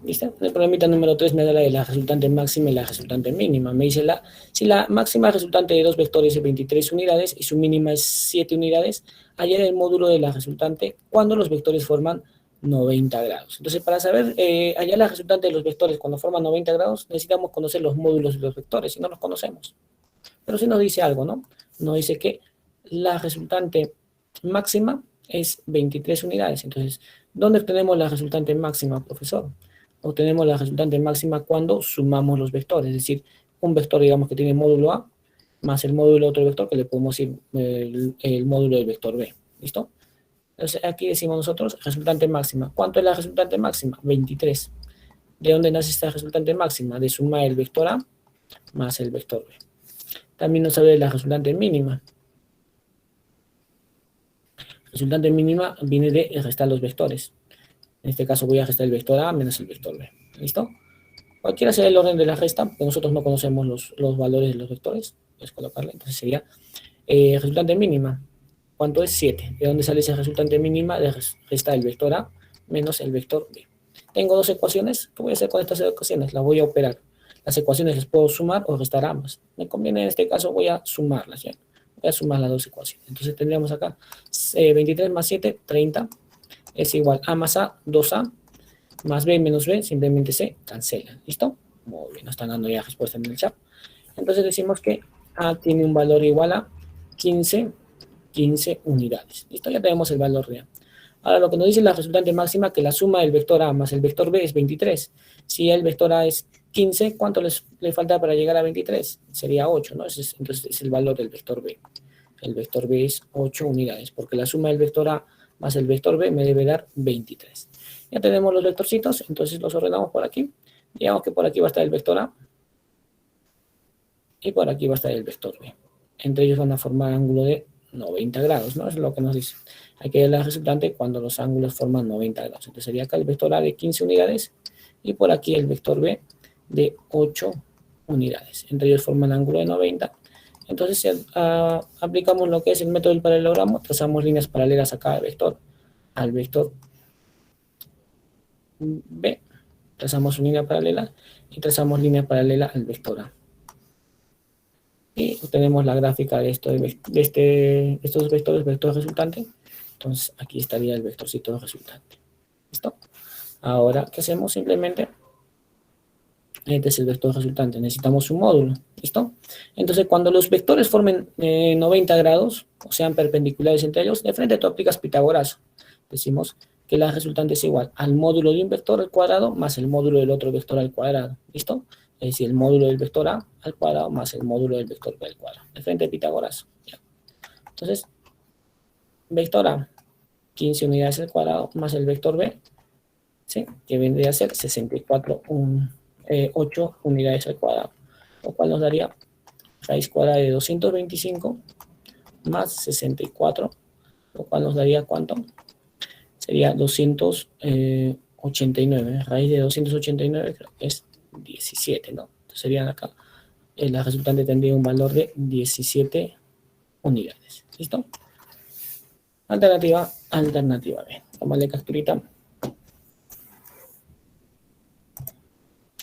¿Listo? El problemita número 3 me da la resultante máxima y la resultante mínima. Me dice si la máxima resultante de dos vectores es 23 unidades y su mínima es 7 unidades, hallar el módulo de la resultante cuando los vectores forman 90 grados. Entonces, para saber hallar la resultante de los vectores cuando forman 90 grados, necesitamos conocer los módulos de los vectores, y no los conocemos. Pero sí nos dice algo, ¿no? Nos dice que la resultante máxima es 23 unidades. Entonces, ¿dónde obtenemos la resultante máxima, profesor? Obtenemos la resultante máxima cuando sumamos los vectores, es decir, un vector, digamos, que tiene módulo A, más el módulo de otro vector, que le podemos decir el módulo del vector B, ¿listo? Entonces, aquí decimos nosotros, resultante máxima. ¿Cuánto es la resultante máxima? 23. ¿De dónde nace esta resultante máxima? De sumar el vector A más el vector B. También nos sale la resultante mínima. Resultante mínima viene de restar los vectores. En este caso voy a restar el vector A menos el vector B. ¿Listo? Cualquiera sea el orden de la resta, porque nosotros no conocemos los valores de los vectores. Puedes colocarle. Entonces sería resultante mínima. ¿Cuánto es? 7. ¿De dónde sale esa resultante mínima? De restar el vector A menos el vector B. Tengo dos ecuaciones. ¿Qué voy a hacer con estas ecuaciones? Las voy a operar. Las ecuaciones las puedo sumar o restar ambas. Me conviene en este caso, voy a sumarlas, ¿ya? Voy a sumar las dos ecuaciones. Entonces tendríamos acá 23 más 7, 30. Es igual a más A, 2A, más B menos B, simplemente se cancelan. ¿Listo? Muy bien, nos están dando ya respuesta en el chat. Entonces decimos que A tiene un valor igual a 15 unidades. ¿Listo? Ya tenemos el valor de A. Ahora lo que nos dice la resultante máxima, que la suma del vector A más el vector B es 23. Si el vector A es 15, ¿cuánto le falta para llegar a 23? Sería 8, ¿no? Entonces es el valor del vector B. El vector B es 8 unidades, porque la suma del vector A más el vector B me debe dar 23. Ya tenemos los vectorcitos, entonces los ordenamos por aquí. Digamos que por aquí va a estar el vector A y por aquí va a estar el vector B. Entre ellos van a formar ángulo de 90 grados, ¿no? Es lo que nos dice. Hay que ver la resultante cuando los ángulos forman 90 grados. Entonces sería acá el vector A de 15 unidades y por aquí el vector B de 8 unidades. Entre ellos forman ángulo de 90. Entonces aplicamos lo que es el método del paralelogramo, trazamos líneas paralelas a cada vector. Al vector B, trazamos una línea paralela y trazamos línea paralela al vector A. Y obtenemos la gráfica de estos vectores, vector resultante. Entonces aquí estaría el vectorcito resultante. ¿Listo? Ahora, ¿qué hacemos? Simplemente, este es el vector resultante, necesitamos un módulo. ¿Listo? Entonces, cuando los vectores formen 90 grados, o sean perpendiculares entre ellos, de frente tú aplicas Pitágoras. Decimos que la resultante es igual al módulo de un vector al cuadrado más el módulo del otro vector al cuadrado. ¿Listo? Es decir, el módulo del vector A al cuadrado más el módulo del vector B al cuadrado. De frente de Pitágoras. Ya. Entonces, vector A, 15 unidades al cuadrado más el vector B, ¿sí? Que vendría a ser 8 unidades al cuadrado. Lo cual nos daría raíz cuadrada de 225 más 64, lo cual nos daría ¿cuánto? Sería 289. Raíz de 289 creo que es 17, ¿no? Entonces serían acá, la resultante tendría un valor de 17 unidades. ¿Listo? Alternativa B. Tomarle capturita.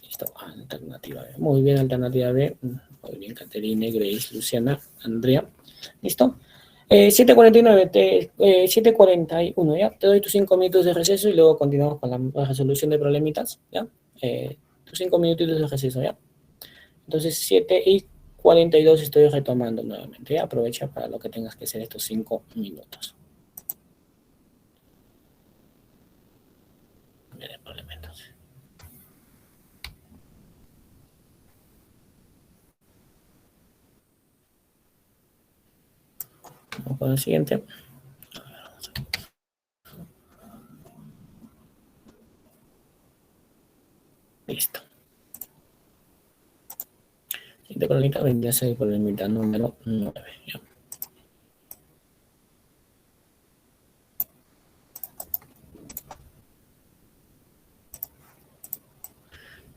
Listo, alternativa B. Muy bien, alternativa B. Muy bien, Caterine, Grace, Luciana, Andrea. ¿Listo? 7:49, 7:41, ¿ya? Te doy tus 5 minutos de receso y luego continuamos con la resolución de problemitas, ¿ya? Tus 5 minutitos de receso, ¿ya? Entonces, 7:42 estoy retomando nuevamente, ¿ya? Aprovecha para lo que tengas que hacer estos 5 minutos. Mira el problema entonces. Vamos con el siguiente. Siguiente problemita vendría a ser el problemita número 9. ¿Ya?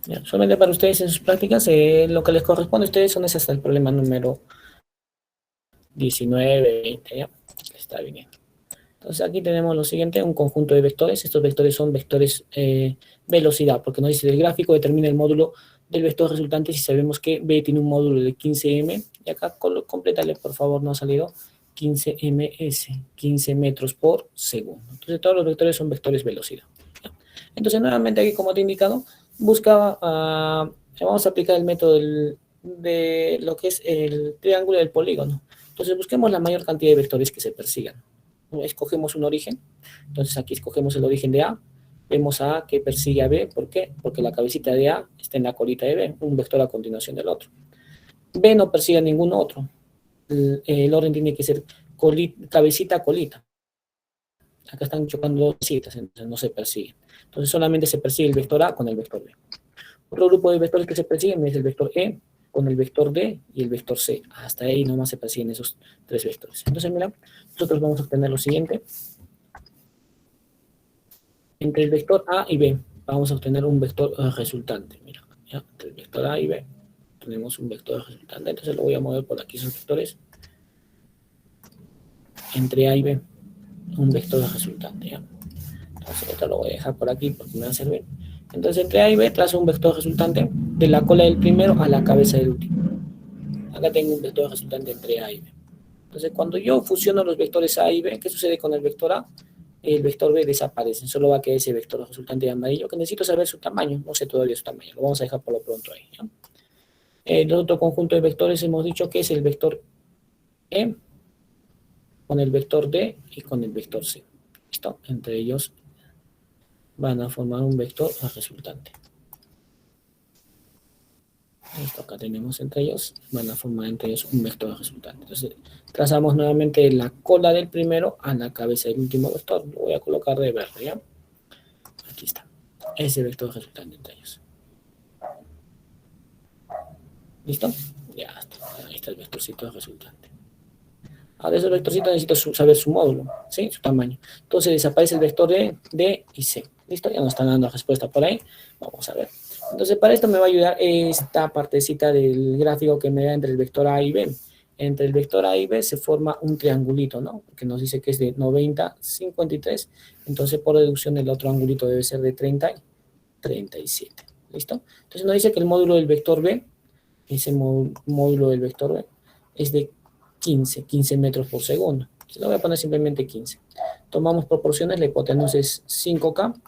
Ya, solamente para ustedes en sus prácticas, lo que les corresponde a ustedes son hasta el problema número 19, 20, ¿ya? Está bien. Entonces aquí tenemos lo siguiente, un conjunto de vectores. Estos vectores son vectores velocidad, porque nos dice el gráfico determina el módulo del vector resultante si sabemos que B tiene un módulo de 15m, y acá complétale, por favor, no ha salido 15 ms, 15 metros por segundo. Entonces todos los vectores son vectores velocidad. Entonces nuevamente aquí, como te he indicado, vamos a aplicar el método de lo que es el triángulo del polígono. Entonces busquemos la mayor cantidad de vectores que se persigan. Escogemos un origen, entonces aquí escogemos el origen de A, vemos a A que persigue a B, ¿por qué? Porque la cabecita de A está en la colita de B, un vector a continuación del otro. B no persigue a ningún otro, el orden tiene que ser cabecita, colita. Acá están chocando dos citas, entonces no se persiguen. Entonces solamente se persigue el vector A con el vector B. Otro grupo de vectores que se persiguen es el vector E con el vector D y el vector C. Hasta ahí nomás se persiguen esos tres vectores. Entonces, mira, nosotros vamos a obtener lo siguiente. Entre el vector A y B vamos a obtener un vector resultante. Mira, ¿ya? Entre el vector A y B tenemos un vector resultante. Entonces lo voy a mover por aquí, esos vectores. Entre A y B, un vector resultante, ¿ya? Entonces esto lo voy a dejar por aquí porque me va a servir. Entonces entre A y B trazo un vector resultante de la cola del primero a la cabeza del último. Acá tengo un vector resultante entre A y B. Entonces cuando yo fusiono los vectores A y B, ¿qué sucede con el vector A? El vector B desaparece, solo va a quedar ese vector resultante de amarillo, que necesito saber su tamaño, no sé todavía su tamaño, lo vamos a dejar por lo pronto ahí, ¿ya? El otro conjunto de vectores hemos dicho que es el vector E, con el vector D y con el vector C. ¿Listo? Entre ellos van a formar un vector resultante. Listo, acá tenemos entre ellos, van a formar entre ellos un vector resultante. Entonces, trazamos nuevamente la cola del primero a la cabeza del último vector. Lo voy a colocar de verde, ¿ya? Aquí está, ese vector resultante entre ellos. ¿Listo? Ya está, ahí está el vectorcito resultante. Ahora, esos vectorcitos necesito saber su módulo, ¿sí? Su tamaño. Entonces desaparece el vector D y C. ¿Listo? Ya nos están dando la respuesta por ahí. Vamos a ver. Entonces, para esto me va a ayudar esta partecita del gráfico que me da entre el vector A y B. Entre el vector A y B se forma un triangulito, ¿no? Que nos dice que es de 90, 53. Entonces, por deducción, el otro angulito debe ser de 30 y 37. ¿Listo? Entonces, nos dice que el módulo del vector B, ese módulo del vector B, es de 15 metros por segundo. Se lo voy a poner simplemente 15. Tomamos proporciones, la hipotenusa es 5K,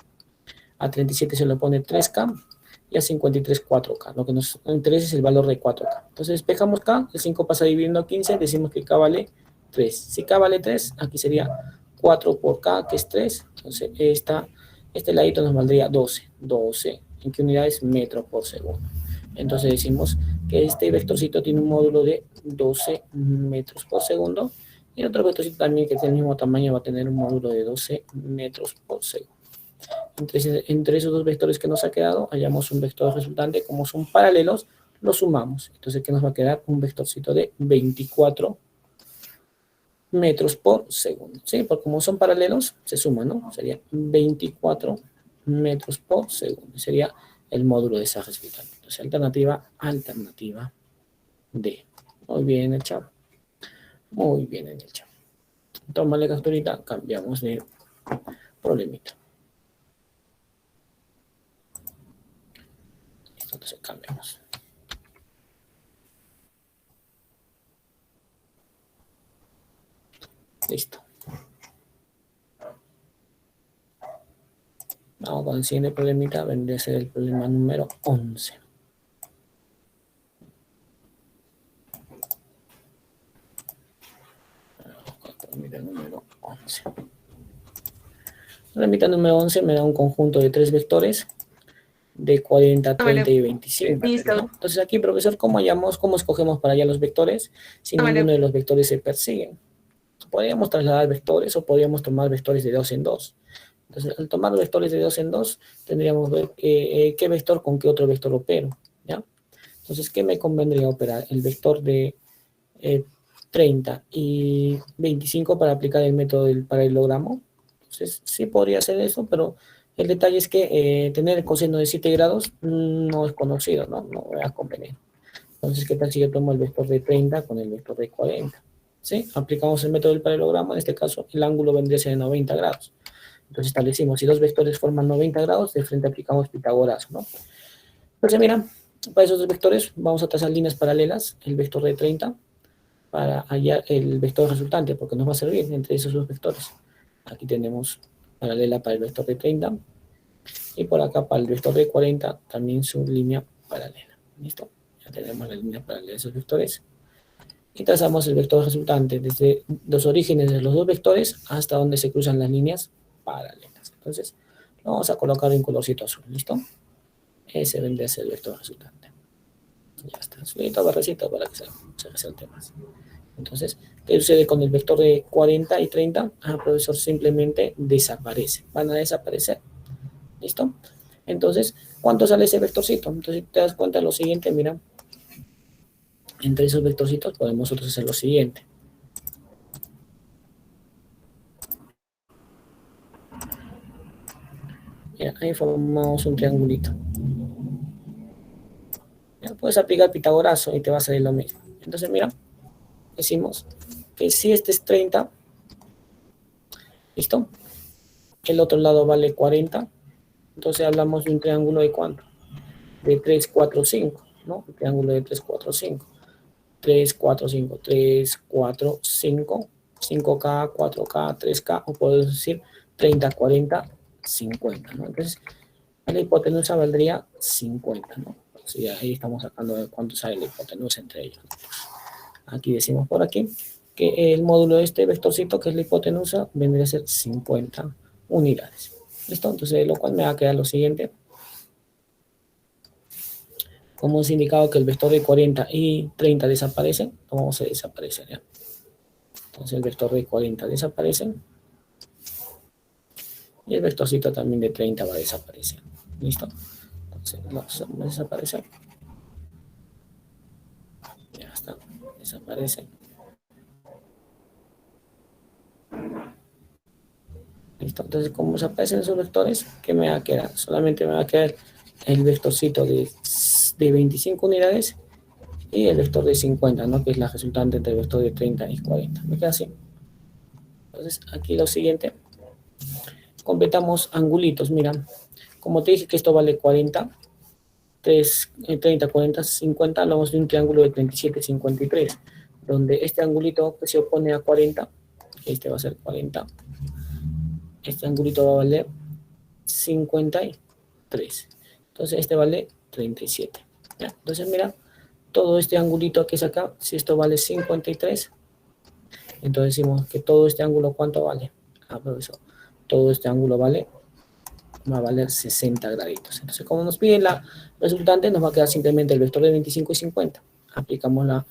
a 37 se le pone 3K, y a 53 4K. Lo que nos interesa es el valor de 4K. Entonces despejamos K, el 5 pasa dividiendo a 15, decimos que K vale 3. Si K vale 3, aquí sería 4 por K, que es 3. Entonces este ladito nos valdría 12. 12, ¿en qué unidades? Metros por segundo. Entonces decimos que este vectorcito tiene un módulo de 12 metros por segundo, y el otro vectorcito también que tiene el mismo tamaño va a tener un módulo de 12 metros por segundo. Entre esos dos vectores que nos ha quedado, hallamos un vector resultante. Como son paralelos, los sumamos. Entonces, ¿qué nos va a quedar? Un vectorcito de 24 metros por segundo. ¿Sí? Porque como son paralelos, se suman, ¿no? Sería 24 metros por segundo. Sería el módulo de esa resultante. Entonces, alternativa D. Muy bien, el chavo. Muy bien en el chavo. Tómale capturita, cambiamos de problemita. Entonces cambiamos. Listo. Vamos con el siguiente problemita, vendría a ser el problema número 11. Vamos con el problemita número 11. El problemita número 11 me da un conjunto de tres vectores de 40, 30 y 25. Listo. ¿No? Entonces aquí, profesor, ¿cómo escogemos para allá los vectores si ninguno de los vectores se persigue? Podríamos trasladar vectores o podríamos tomar vectores de 2 en 2. Entonces, al tomar vectores de 2 en 2, tendríamos que ver qué vector con qué otro vector opero, ¿ya? Entonces, ¿qué me convendría operar? El vector de 30 y 25 para aplicar el método del paralelogramo. Entonces, sí podría hacer eso, pero el detalle es que tener el coseno de 7 grados no es conocido, ¿no? No voy a convenir. Entonces, ¿qué tal si yo tomo el vector de 30 con el vector de 40? ¿Sí? Aplicamos el método del paralelogramo, en este caso el ángulo vendría a ser de 90 grados. Entonces establecimos, si dos vectores forman 90 grados, de frente aplicamos Pitágoras, ¿no? Entonces, mira, para esos dos vectores vamos a trazar líneas paralelas, el vector de 30, para hallar el vector resultante, porque nos va a servir entre esos dos vectores. Aquí tenemos paralela para el vector de 30, y por acá para el vector de 40 también su línea paralela. ¿Listo? Ya tenemos la línea paralela de esos vectores. Y trazamos el vector resultante desde los orígenes de los dos vectores hasta donde se cruzan las líneas paralelas. Entonces, lo vamos a colocar en colorcito azul. ¿Listo? Ese vendría a ser el vector resultante. Ya está. Azulito, verdecito para que se resalte más. Entonces, ¿qué sucede con el vector de 40 y 30? El profesor simplemente desaparece. Van a desaparecer. ¿Listo? Entonces, ¿cuánto sale ese vectorcito? Entonces, te das cuenta de lo siguiente, mira. Entre esos vectorcitos podemos nosotros hacer lo siguiente. Mira, ahí formamos un triangulito. Ya puedes aplicar Pitagorazo y te va a salir lo mismo. Entonces, mira, decimos que si este es 30, ¿listo? El otro lado vale 40. Entonces hablamos de un triángulo de ¿cuánto? De 3, 4, 5, ¿no? Un triángulo de 3, 4, 5. 3, 4, 5, 3, 4, 5, 5K, 4K, 3K, o podemos decir 30, 40, 50, ¿no? Entonces, la hipotenusa valdría 50, ¿no? Entonces, ahí estamos sacando de cuánto sale la hipotenusa entre ellos. Aquí decimos por aquí que el módulo de este vectorcito, que es la hipotenusa, vendría a ser 50 unidades. ¿Listo? Entonces, lo cual me va a quedar lo siguiente. Como hemos indicado que el vector de 40 y 30 desaparecen, vamos a desaparecer, ¿ya? Entonces el vector de 40 desaparece y el vectorcito también de 30 va a desaparecer. ¿Listo? Entonces vamos a desaparecer. Ya está, desaparece. ¿Listo? Entonces, como desaparecen esos vectores, ¿qué me va a quedar? Solamente me va a quedar el vectorcito de 25 unidades y el vector de 50, ¿no? Que es la resultante entre el vector de 30 y 40. Me queda así. Entonces, aquí lo siguiente, completamos angulitos. Mira, como te dije que esto vale 40, 30, 40, 50, hablamos de un triángulo de 37, 53, donde este angulito que se opone a 40, este va a ser 40, este angulito va a valer 53, entonces este vale 37. ¿Ya? Entonces mira, todo este angulito que es acá, si esto vale 53, entonces decimos que todo este ángulo, ¿cuánto vale? Profesor, todo este ángulo vale, va a valer 60 graditos. Entonces, como nos piden la resultante, nos va a quedar simplemente el vector de 25 y 50. Aplicamos la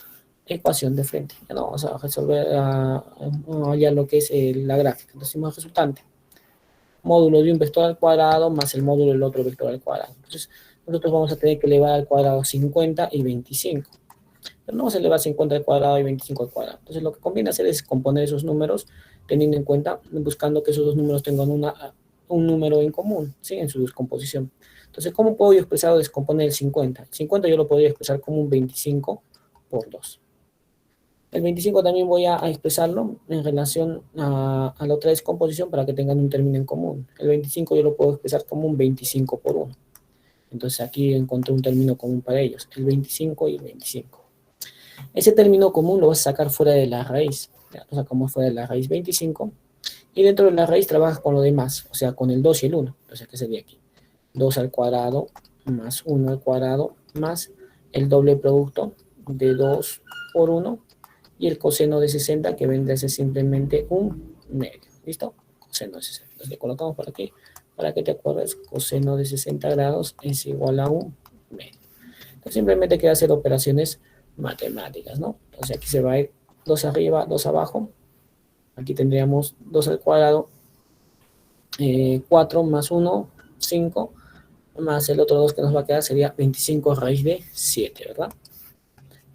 ecuación de frente. Ya no vamos a resolver ya lo que es la gráfica. Entonces, decimos resultante. Módulo de un vector al cuadrado más el módulo del otro vector al cuadrado. Entonces, nosotros vamos a tener que elevar al cuadrado 50 y 25. Pero no vamos a elevar 50 al cuadrado y 25 al cuadrado. Entonces, lo que conviene hacer es componer esos números, teniendo en cuenta, buscando que esos dos números tengan un número en común, ¿sí? En su descomposición. Entonces, ¿cómo puedo yo expresar o descomponer el 50? El 50 yo lo podría expresar como un 25 por 2. El 25 también voy a expresarlo en relación a la otra descomposición para que tengan un término en común. El 25 yo lo puedo expresar como un 25 por 1. Entonces aquí encontré un término común para ellos, el 25 y el 25. Ese término común lo vas a sacar fuera de la raíz. Ya, lo sacamos fuera de la raíz 25. Y dentro de la raíz trabajas con lo demás, o sea, con el 2 y el 1. Entonces, ¿qué sería aquí? 2 al cuadrado más 1 al cuadrado más el doble producto de 2 por 1 y el coseno de 60 que vendría a ser simplemente un medio. ¿Listo? Coseno de 60. Entonces, le colocamos por aquí para que te acuerdes. Coseno de 60 grados es igual a un medio. Entonces, simplemente queda hacer operaciones matemáticas, ¿no? Entonces, aquí se va a ir 2 arriba, 2 abajo. Aquí tendríamos 2 al cuadrado, 4 más 1, 5, más el otro 2 que nos va a quedar sería 25 raíz de 7, ¿verdad?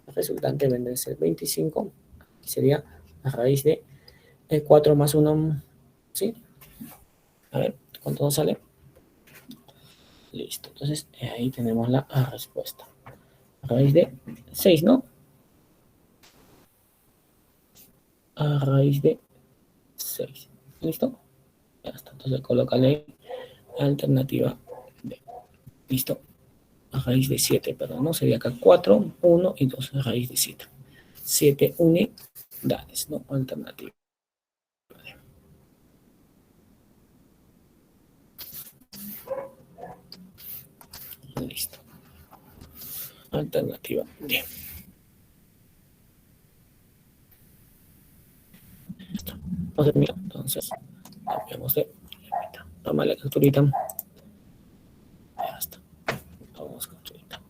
El resultante vendría a ser 25, y sería la raíz de 4 más 1, ¿sí? A ver, ¿cuánto nos sale? Listo, entonces ahí tenemos la respuesta. Raíz de 6, ¿no? A raíz de 6. ¿Listo? Ya está, entonces colócale alternativa D. ¿Listo? A raíz de 7, perdón, ¿no? Sería acá 4, 1 y 2, a raíz de 7. 7 unidades, ¿no? Alternativa. Listo. Alternativa D. Listo. Vamos a terminar. Entonces, cambiamos de herramienta. Toma la capturita. Ya está. Vamos a capturita.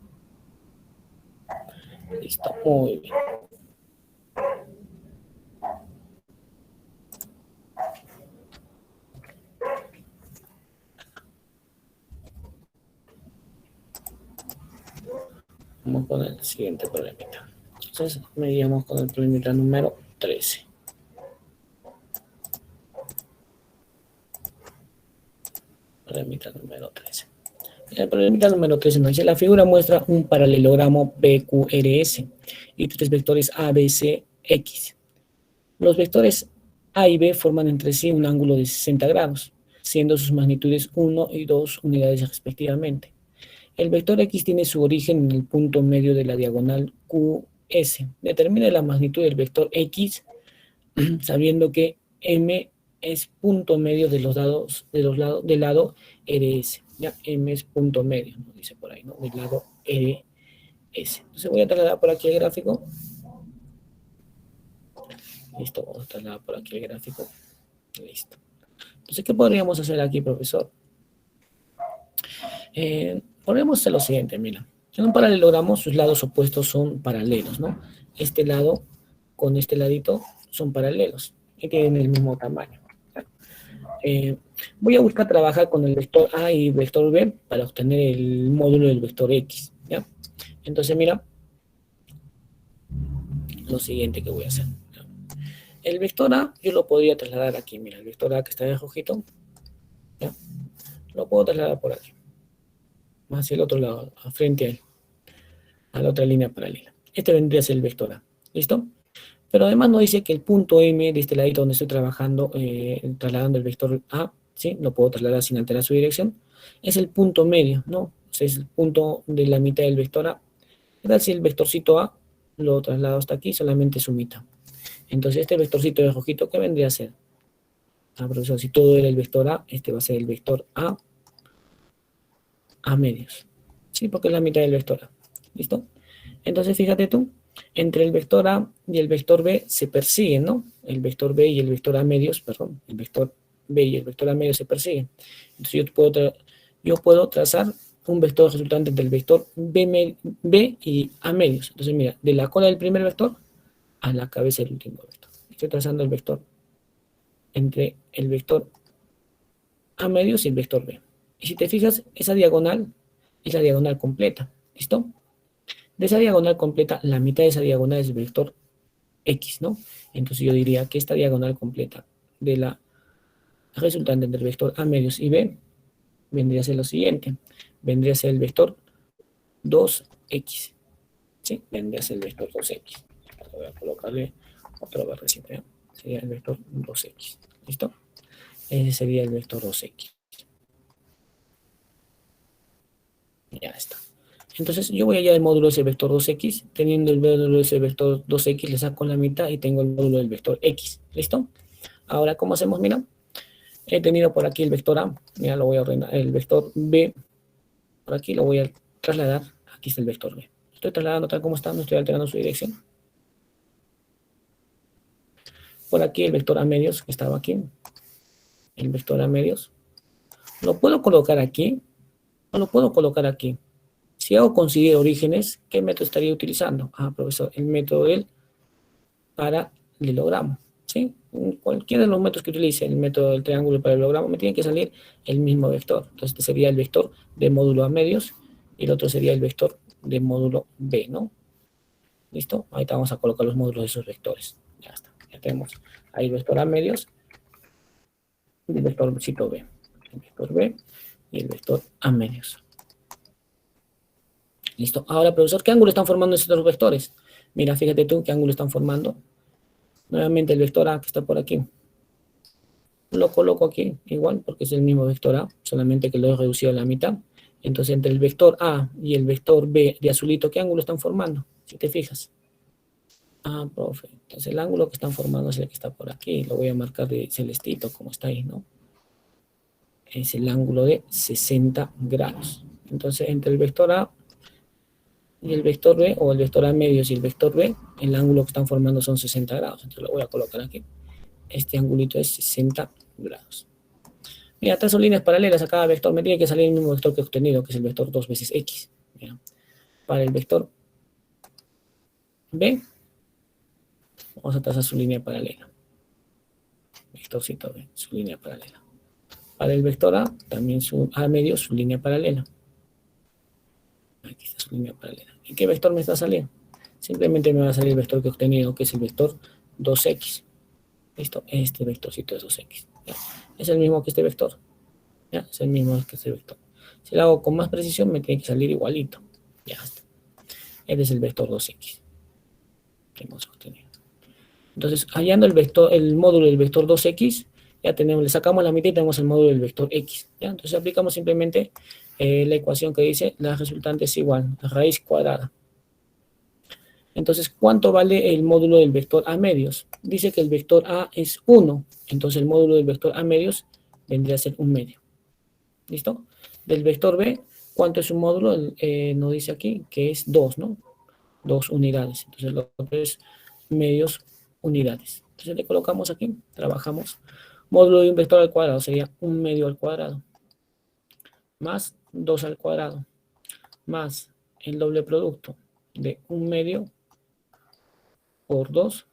Listo. Muy bien. Vamos con el siguiente problemita. Entonces, medíamos con el problemita número 13. Problemita número 13. El problemita número 13 nos dice, la figura muestra un paralelogramo PQRS y tres vectores A, B, C, X. Los vectores A y B forman entre sí un ángulo de 60 grados, siendo sus magnitudes 1 y 2 unidades respectivamente. El vector X tiene su origen en el punto medio de la diagonal QS. Determina la magnitud del vector X sabiendo que M es punto medio de los lados, del lado RS. Ya, M es punto medio, ¿no? Dice por ahí, ¿no? Del lado RS. Entonces voy a trasladar por aquí el gráfico. Listo, vamos a trasladar por aquí el gráfico. Listo. Entonces, ¿qué podríamos hacer aquí, profesor? Podríamos hacer lo siguiente, mira. En un paralelogramo, sus lados opuestos son paralelos, ¿no? Este lado con este ladito son paralelos y tienen el mismo tamaño. Voy a buscar trabajar con el vector A y vector B para obtener el módulo del vector X, ¿ya? Entonces, mira, lo siguiente que voy a hacer. El vector A, yo lo podría trasladar aquí, mira, el vector A que está en rojito, ¿ya? Lo puedo trasladar por aquí, más hacia el otro lado, frente a él, a la otra línea paralela. Este vendría a ser el vector A, ¿listo? Pero además nos dice que el punto M de este ladito donde estoy trabajando, trasladando el vector A, ¿sí? Lo puedo trasladar sin alterar su dirección, es el punto medio, ¿no? O sea, es el punto de la mitad del vector A. ¿Qué tal si el vectorcito A lo traslado hasta aquí, solamente su mitad? Entonces este vectorcito de rojito, ¿qué vendría a ser? Profesor, si todo era el vector A, este va a ser el vector A medios. ¿Sí? Porque es la mitad del vector A. ¿Listo? Entonces fíjate tú, entre el vector A y el vector B se persiguen, ¿no? El vector B y el vector A medios, perdón, el vector B y el vector A medios se persiguen. Entonces yo puedo trazar un vector resultante del vector B y A medios. Entonces mira, de la cola del primer vector a la cabeza del último vector. Estoy trazando el vector entre el vector A medios y el vector B. Y si te fijas, esa diagonal es la diagonal completa. ¿Listo? De esa diagonal completa, la mitad de esa diagonal es el vector X, ¿no? Entonces yo diría que esta diagonal completa de la resultante del vector A medios y B vendría a ser lo siguiente. Vendría a ser el vector 2X. ¿Sí? Vendría a ser el vector 2X. Voy a colocarle otra barrecita, ¿eh? Sería el vector 2X. ¿Listo? Ese sería el vector 2X. Ya está. Entonces yo voy a hallar el módulo de ese vector 2X. Teniendo el módulo de ese vector 2X, le saco la mitad y tengo el módulo del vector X. ¿Listo? Ahora, ¿cómo hacemos? Mira, he tenido por aquí el vector A. Mira, lo voy a ordenar. El vector B, por aquí lo voy a trasladar. Aquí está el vector B. Estoy trasladando tal como está, no estoy alterando su dirección. Por aquí el vector A medios, que estaba aquí. El vector A medios. ¿Lo puedo colocar aquí? ¿O lo puedo colocar aquí? Si hago conseguir orígenes, ¿qué método estaría utilizando? Profesor, el método del paralelogramo, ¿sí? cualquiera de los métodos que utilice, el método del triángulo y paralelogramo, me tiene que salir el mismo vector. Entonces este sería el vector de módulo A medios y el otro sería el vector de módulo B, ¿no? ¿Listo? Ahorita vamos a colocar los módulos de esos vectores. Ya está. Ya tenemos ahí el vector A medios y el vectorcito B. El vector B y el vector A medios. ¿Listo? Ahora, profesor, ¿qué ángulo están formando estos dos vectores? Mira, fíjate tú qué ángulo están formando. Nuevamente el vector A que está por aquí. Lo coloco aquí igual porque es el mismo vector A, solamente que lo he reducido a la mitad. Entonces, entre el vector A y el vector B de azulito, ¿qué ángulo están formando? Si te fijas. Ah, profe. Entonces, el ángulo que están formando es el que está por aquí. Lo voy a marcar de celestito, como está ahí, ¿no? Es el ángulo de 60 grados. Entonces, entre el vector A y el vector B, o el vector A medios y el vector B, el ángulo que están formando son 60 grados. Entonces, lo voy a colocar aquí. Este angulito es 60 grados. Mira, estas son líneas paralelas a cada vector. Me tiene que salir el mismo vector que he obtenido, que es el vector 2 veces X. Mira. Para el vector B, vamos a trazar su línea paralela. Vectorcito B, su línea paralela. Para el vector A, también su A medio, su línea paralela. Aquí está su línea paralela. ¿Y qué vector me está saliendo? Simplemente me va a salir el vector que he obtenido, que es el vector 2X. ¿Listo? Este vectorcito es 2X. ¿Ya? Es el mismo que este vector. ¿Ya? Es el mismo que este vector. Si lo hago con más precisión, me tiene que salir igualito. Ya está. Este es el vector 2X que hemos obtenido. Entonces, hallando el módulo del vector 2X, ya tenemos, le sacamos la mitad y tenemos el módulo del vector X. ¿Ya? Entonces, aplicamos simplemente la ecuación que dice la resultante es igual a raíz cuadrada. Entonces, ¿cuánto vale el módulo del vector A medios? Dice que el vector A es 1. Entonces, el módulo del vector A medios vendría a ser 1 medio. ¿Listo? Del vector B, ¿cuánto es su módulo? Nos dice aquí que es 2, ¿no? 2 unidades. Entonces, lo otro es medios unidades. Entonces, le colocamos aquí, trabajamos. Módulo de un vector al cuadrado sería 1 medio al cuadrado. Más 2 al cuadrado. Más el doble producto de 1 medio por 2,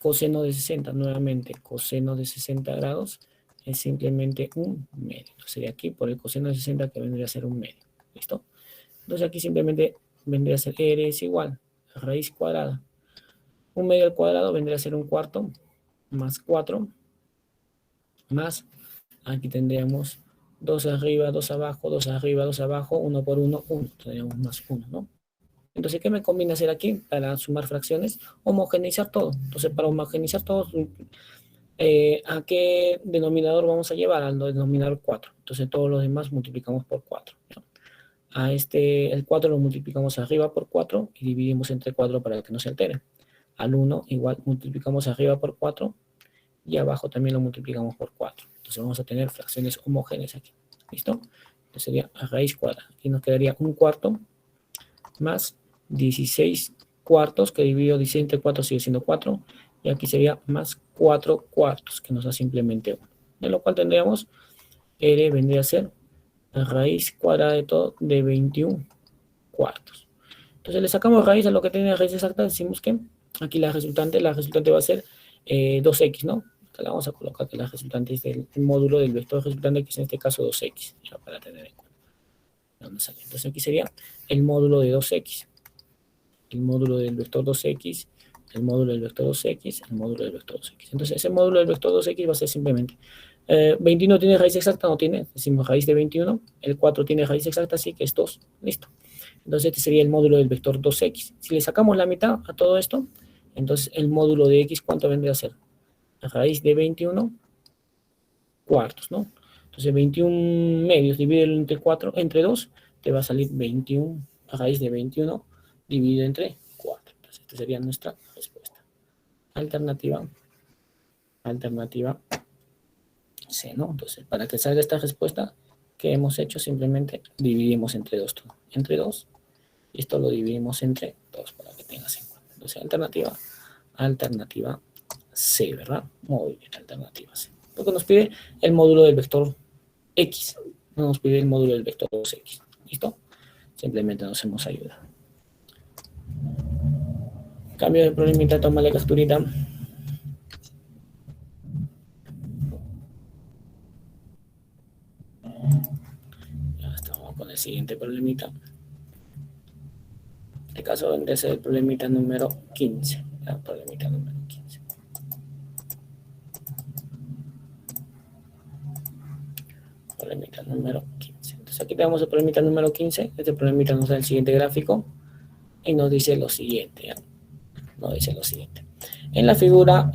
coseno de 60, nuevamente coseno de 60 grados es simplemente 1 medio. Entonces sería aquí por el coseno de 60 que vendría a ser 1 medio. ¿Listo? Entonces aquí simplemente vendría a ser R es igual a raíz cuadrada. 1 medio al cuadrado vendría a ser 1 cuarto más 4 más, aquí tendríamos 2 arriba, 2 abajo, 2 arriba, 2 abajo, 1 por 1, 1. Tendríamos más 1, ¿no? Entonces, ¿qué me conviene hacer aquí para sumar fracciones? Homogeneizar todo. Entonces, para homogeneizar todo, ¿a qué denominador vamos a llevar? Al denominador 4. Entonces, todos los demás multiplicamos por 4. ¿No? A el 4 lo multiplicamos arriba por 4 y dividimos entre 4 para que no se altere. Al 1 igual multiplicamos arriba por 4 y abajo también lo multiplicamos por 4. Entonces, vamos a tener fracciones homogéneas aquí. ¿Listo? Entonces, sería a raíz cuadrada. Aquí nos quedaría 1 cuarto más 16 cuartos, que dividido 16 entre 4 sigue siendo 4, y aquí sería más 4 cuartos, que nos da simplemente 1. De lo cual tendríamos, R vendría a ser la raíz cuadrada de todo de 21 cuartos. Entonces le sacamos raíz a lo que tiene raíz exacta, decimos que aquí la resultante va a ser 2x, ¿no? Acá la vamos a colocar que la resultante es el módulo del vector resultante, que es en este caso 2x, ya para tener en cuenta. Entonces aquí sería el módulo de 2x, el módulo del vector 2x, el módulo del vector 2x, el módulo del vector 2x. Entonces ese módulo del vector 2x va a ser simplemente 21 tiene raíz exacta, no tiene, decimos raíz de 21, el 4 tiene raíz exacta, así que es 2, listo. Entonces este sería el módulo del vector 2x. Si le sacamos la mitad a todo esto, entonces el módulo de x, ¿cuánto vendría a ser? La raíz de 21 cuartos, ¿no? Entonces 21 medios dividido entre 2, te va a salir 21 a raíz de 21 dividido entre 4. Entonces esta sería nuestra respuesta. Alternativa C, ¿no? Entonces para que salga esta respuesta, ¿qué hemos hecho? Simplemente dividimos entre 2 todo. Entre 2, y esto lo dividimos entre 2 para que tengas en cuenta. Entonces alternativa C, ¿verdad? Muy bien, alternativa C. Porque nos pide el módulo del vector X, no nos pide el módulo del vector 2X. ¿Listo? Simplemente nos hemos ayudado. Cambio de problemita, toma la capturita. siguiente problemita. En este caso vendría a ser el problemita número 15. ¿Ya? Problemita número 15. Problemita número 15. Entonces aquí tenemos el problemita número 15. Este problemita nos da el siguiente gráfico y nos dice lo siguiente. ¿Ya? Nos dice lo siguiente. En la figura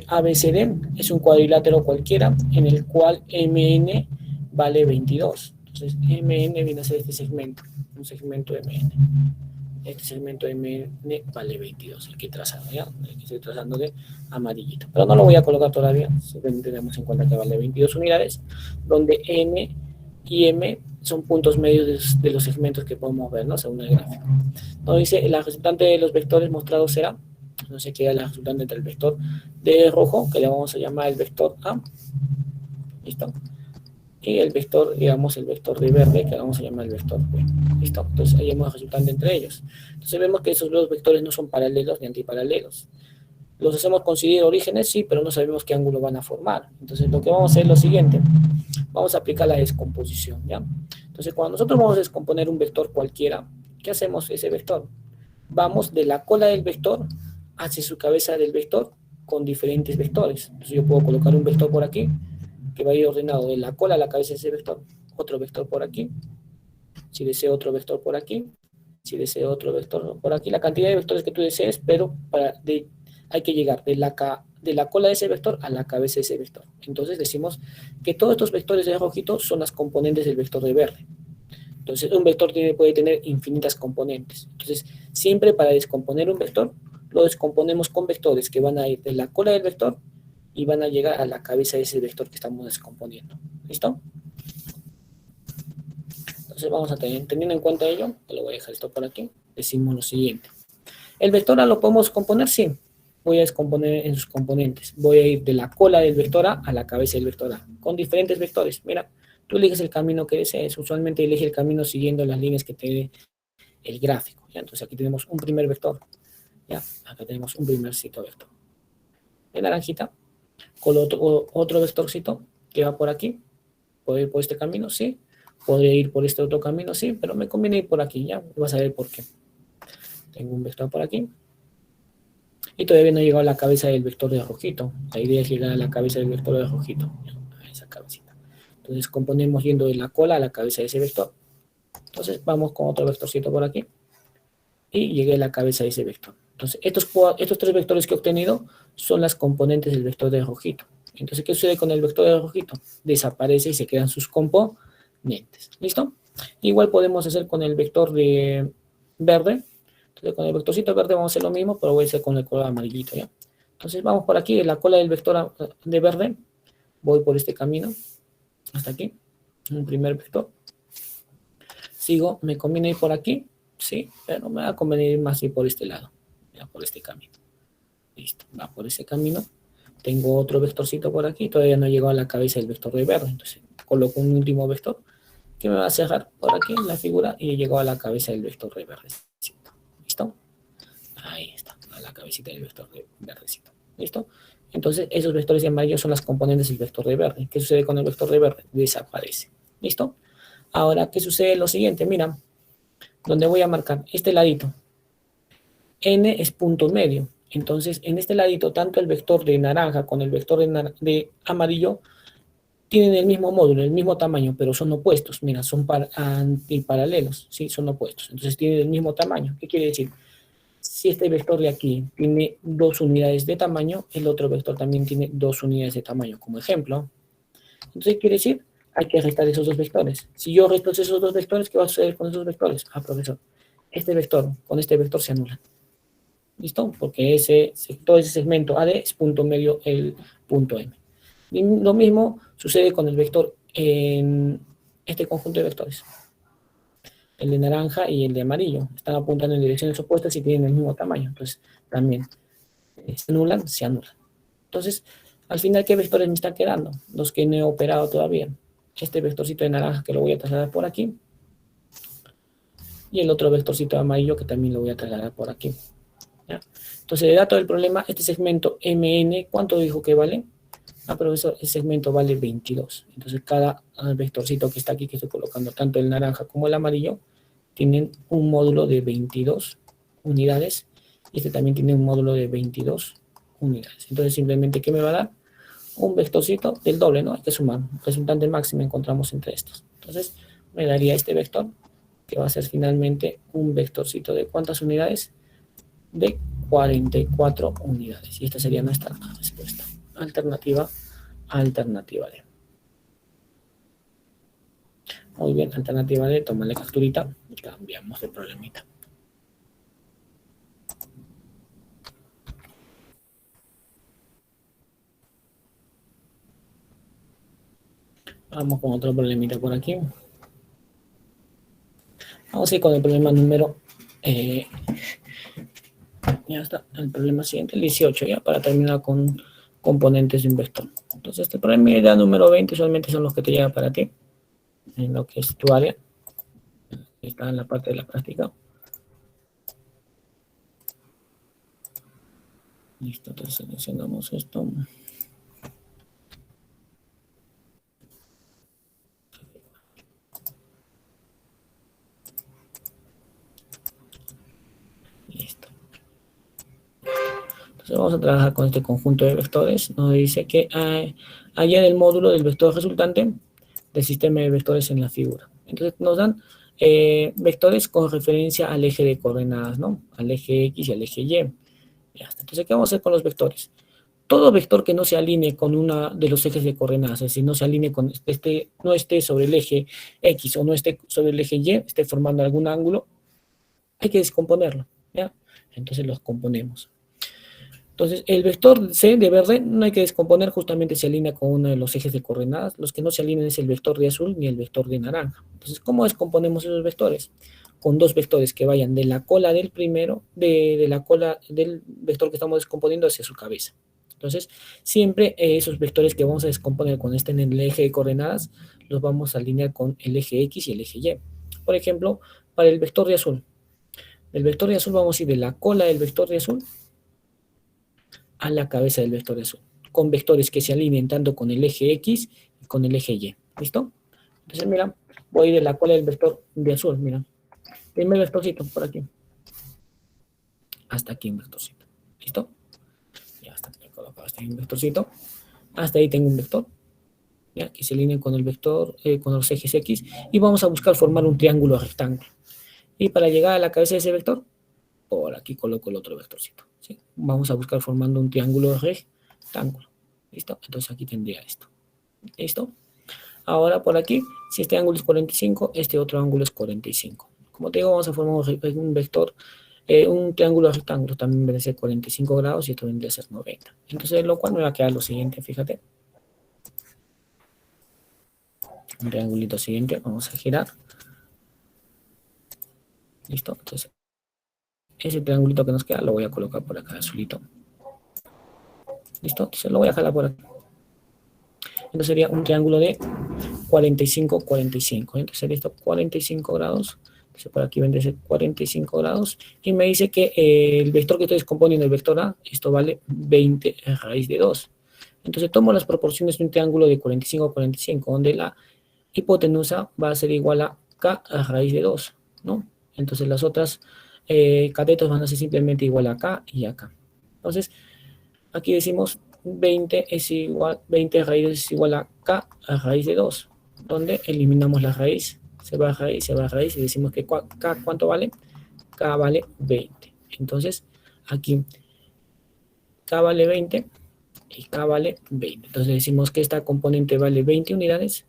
ABCD es un cuadrilátero cualquiera en el cual MN vale 22. Entonces MN viene a ser este segmento, un segmento MN. Este segmento MN vale 22, el que he trazado, ¿ya? El que estoy trazando de amarillito. Pero no lo voy a colocar todavía, simplemente tenemos en cuenta que vale 22 unidades, donde N y M son puntos medios de los segmentos que podemos ver, ¿no? Según el gráfico. Nos dice, la resultante de los vectores mostrados será, no sé qué es la resultante entre el vector de rojo, que le vamos a llamar el vector A, ¿listo? Y el vector, digamos, el vector de verde, que le vamos a llamar el vector B, ¿listo? Entonces, ahí hemos resultante entre ellos. Entonces, vemos que esos dos vectores no son paralelos ni antiparalelos. Los hacemos coincidir orígenes, sí, pero no sabemos qué ángulo van a formar. Entonces, lo que vamos a hacer es lo siguiente. Vamos a aplicar la descomposición, ¿ya? Entonces, cuando nosotros vamos a descomponer un vector cualquiera, ¿qué hacemos ese vector? Vamos de la cola del vector hacia su cabeza del vector con diferentes vectores. Entonces, yo puedo colocar un vector por aquí, que va a ir ordenado de la cola a la cabeza de ese vector, otro vector por aquí, si deseo otro vector por aquí, si deseo otro vector por aquí, la cantidad de vectores que tú desees, pero hay que llegar de la cola de ese vector a la cabeza de ese vector. Entonces decimos que todos estos vectores de rojito son las componentes del vector de verde. Entonces un vector puede tener infinitas componentes. Entonces siempre para descomponer un vector, lo descomponemos con vectores que van a ir de la cola del vector y van a llegar a la cabeza de ese vector que estamos descomponiendo. ¿Listo? Entonces vamos a tener, teniendo en cuenta ello, lo voy a dejar esto por aquí, decimos lo siguiente. ¿El vector A lo podemos componer? Sí. Voy a descomponer en sus componentes. Voy a ir de la cola del vector A la cabeza del vector A, con diferentes vectores. Mira, tú eliges el camino que desees. Usualmente elige el camino siguiendo las líneas que te dé el gráfico. ¿Ya? Entonces aquí tenemos un primer vector. ¿Ya? Acá tenemos un primercito vector. De naranjita. Con otro vectorcito que va por aquí. ¿Puedo ir por este camino? Sí. ¿Podría ir por este otro camino? Sí, pero me conviene ir por aquí, ¿ya? Vas a ver por qué. Tengo un vector por aquí. Y todavía no he llegado a la cabeza del vector de rojito. La idea es llegar a la cabeza del vector de rojito. A esa cabecita. Entonces componemos yendo de la cola a la cabeza de ese vector. Entonces vamos con otro vectorcito por aquí. Y llegué a la cabeza de ese vector. Entonces estos tres vectores que he obtenido son las componentes del vector de rojito. Entonces, ¿qué sucede con el vector de rojito? Desaparece y se quedan sus componentes. ¿Listo? Igual podemos hacer con el vector de verde. Entonces, con el vectorcito verde vamos a hacer lo mismo, pero voy a hacer con el color amarillito, ¿ya? Entonces, vamos por aquí, en la cola del vector de verde. Voy por este camino, hasta aquí. Un primer vector. Sigo, me conviene ir por aquí, sí, pero me va a convenir ir más ir por este lado, ya, por este camino. Listo, va por ese camino. Tengo otro vectorcito por aquí, todavía no he llegado a la cabeza del vector de verde, entonces coloco un último vector que me va a cerrar por aquí en la figura y he llegado a la cabeza del vector de verdecito. ¿Listo? Ahí está, a la cabecita del vector de verdecito. ¿Listo? Entonces, esos vectores de amarillo son las componentes del vector de verde. ¿Qué sucede con el vector de verde? Desaparece. ¿Listo? Ahora, ¿qué sucede? Lo siguiente, mira, donde voy a marcar este ladito. N es punto medio. Entonces, en este ladito, tanto el vector de naranja con el vector de amarillo tienen el mismo módulo, el mismo tamaño, pero son opuestos. Mira, son antiparalelos, ¿sí? Son opuestos. Entonces, tienen el mismo tamaño. ¿Qué quiere decir? Si este vector de aquí tiene 2 unidades de tamaño, el otro vector también tiene 2 unidades de tamaño, como ejemplo. Entonces, ¿qué quiere decir? Hay que restar esos dos vectores. Si yo resto esos dos vectores, ¿qué va a suceder con esos vectores? Ah, profesor, este vector con este vector se anulan. ¿Listo? Porque todo ese segmento AD es punto medio el punto M. Y lo mismo sucede con el vector en este conjunto de vectores. El de naranja y el de amarillo. Están apuntando en direcciones opuestas y tienen el mismo tamaño. Entonces, también se anulan, se anulan. Entonces, al final, ¿qué vectores me están quedando? Los que no he operado todavía. Este vectorcito de naranja que lo voy a trasladar por aquí. Y el otro vectorcito de amarillo que también lo voy a trasladar por aquí. ¿Ya? Entonces, el dato del problema, este segmento MN, ¿cuánto dijo que vale? Ah, pero ese segmento vale 22. Entonces cada vectorcito que está aquí, que estoy colocando, tanto el naranja como el amarillo, tienen un módulo de 22 unidades. Y este también tiene un módulo de 22 unidades. Entonces simplemente, ¿qué me va a dar? Un vectorcito del doble, ¿no? Hay que sumar. Resultante máximo encontramos entre estos. Entonces me daría este vector, que va a ser finalmente un vectorcito de ¿cuántas unidades? De 44 unidades. Y esta sería nuestra respuesta. Alternativa D. Muy bien, alternativa D, tómale capturita y cambiamos de problemita. Vamos con otro problemita por aquí. Vamos a ir con el problema número... ya está, el problema siguiente, el 18, ya, para terminar con componentes de un vector. Entonces, este problema número 20 usualmente son los que te llegan para ti, en lo que es tu área. Está en la parte de la práctica. Listo, entonces seleccionamos esto. Listo. Entonces vamos a trabajar con este conjunto de vectores. Nos dice que hay en el módulo del vector resultante del sistema de vectores en la figura. Entonces nos dan vectores con referencia al eje de coordenadas, ¿no? Al eje X y al eje Y. Ya está. Entonces, ¿qué vamos a hacer con los vectores? Todo vector que no se alinee con uno de los ejes de coordenadas, es decir, no se alinee con no esté sobre el eje X o no esté sobre el eje Y, esté formando algún ángulo, hay que descomponerlo, ¿ya? Entonces los componemos. Entonces, el vector C de verde no hay que descomponer, justamente se alinea con uno de los ejes de coordenadas. Los que no se alinean es el vector de azul ni el vector de naranja. Entonces, ¿cómo descomponemos esos vectores? Con dos vectores que vayan de la cola del primero, de la cola del vector que estamos descomponiendo hacia su cabeza. Entonces, siempre esos vectores que vamos a descomponer cuando estén en el eje de coordenadas, los vamos a alinear con el eje X y el eje Y. Por ejemplo, para el vector de azul. El vector de azul vamos a ir de la cola del vector de azul a la cabeza del vector de azul, con vectores que se alineen tanto con el eje X y con el eje Y. ¿Listo? Entonces, mira, voy de la cola del vector de azul, mira. Primer vectorcito por aquí. Hasta aquí un vectorcito. ¿Listo? Ya está, he colocado hasta ahí un vectorcito. Hasta ahí tengo un vector, ¿ya? Que se alinee con el vector, con los ejes X. Y vamos a buscar formar un triángulo rectángulo. Y para llegar a la cabeza de ese vector, por aquí coloco el otro vectorcito. ¿Sí? Vamos a buscar formando un triángulo rectángulo. ¿Listo? Entonces aquí tendría esto. ¿Listo? Ahora por aquí, si este ángulo es 45, este otro ángulo es 45. Como te digo, vamos a formar un vector, un triángulo rectángulo, también vendría a ser 45 grados y esto vendría a ser 90. Entonces, lo cual me va a quedar lo siguiente, fíjate. Un triangulito siguiente, vamos a girar. Listo, entonces, ese triangulito que nos queda lo voy a colocar por acá azulito. Listo, entonces lo voy a jalar por aquí. Entonces sería un triángulo de 45, 45. Entonces sería esto 45 grados. Entonces por aquí vendría a ser 45 grados. Y me dice que el vector que estoy descomponiendo, el vector A, esto vale 20 raíz de 2. Entonces tomo las proporciones de un triángulo de 45, 45, donde la hipotenusa va a ser igual a K a raíz de 2, ¿no? Entonces las otras catetos van a ser simplemente igual a K y a K. Entonces, aquí decimos 20 raíz es igual a K a raíz de 2, donde eliminamos la raíz, se va a raíz, se va a raíz, y decimos que K, ¿cuánto vale? K vale 20. Entonces, aquí K vale 20 y K vale 20. Entonces decimos que esta componente vale 20 unidades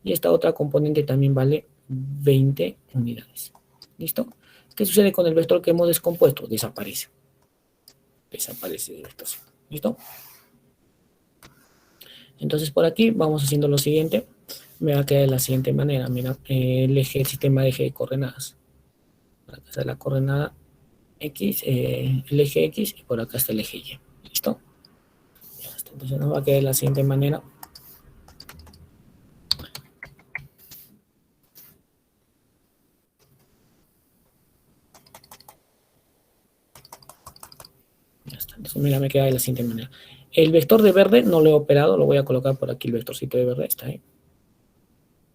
y esta otra componente también vale 20 unidades. ¿Listo? ¿Qué sucede con el vector que hemos descompuesto? Desaparece. Desaparece el vector. ¿Listo? Entonces por aquí vamos haciendo lo siguiente. Me va a quedar de la siguiente manera. Mira, el sistema de eje de coordenadas. Acá está la coordenada X, el eje X y por acá está el eje Y. ¿Listo? Ya está. Entonces nos va a quedar de la siguiente manera. Ya está. Entonces, mira, me queda de la siguiente manera. El vector de verde no lo he operado, lo voy a colocar por aquí, el vectorcito de verde está ahí.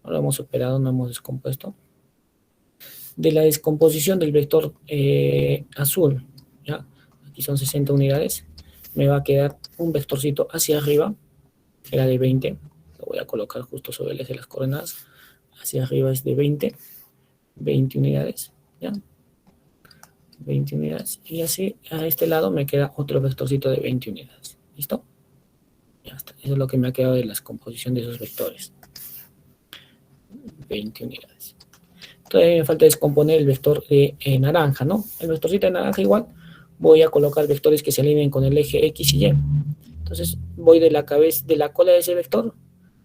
No lo hemos operado, no hemos descompuesto. De la descomposición del vector azul, ¿ya? Aquí son 60 unidades, me va a quedar un vectorcito hacia arriba, que era de 20, lo voy a colocar justo sobre el eje de las coordenadas, hacia arriba es de 20 unidades, ¿ya? 20 unidades, y así a este lado me queda otro vectorcito de 20 unidades, ¿listo? Ya está, eso es lo que me ha quedado de la descomposición de esos vectores, 20 unidades. Todavía me falta descomponer el vector de naranja, ¿no? El vectorcito de naranja igual, voy a colocar vectores que se alineen con el eje X y Y. Entonces, voy de la cabeza, de la cola de ese vector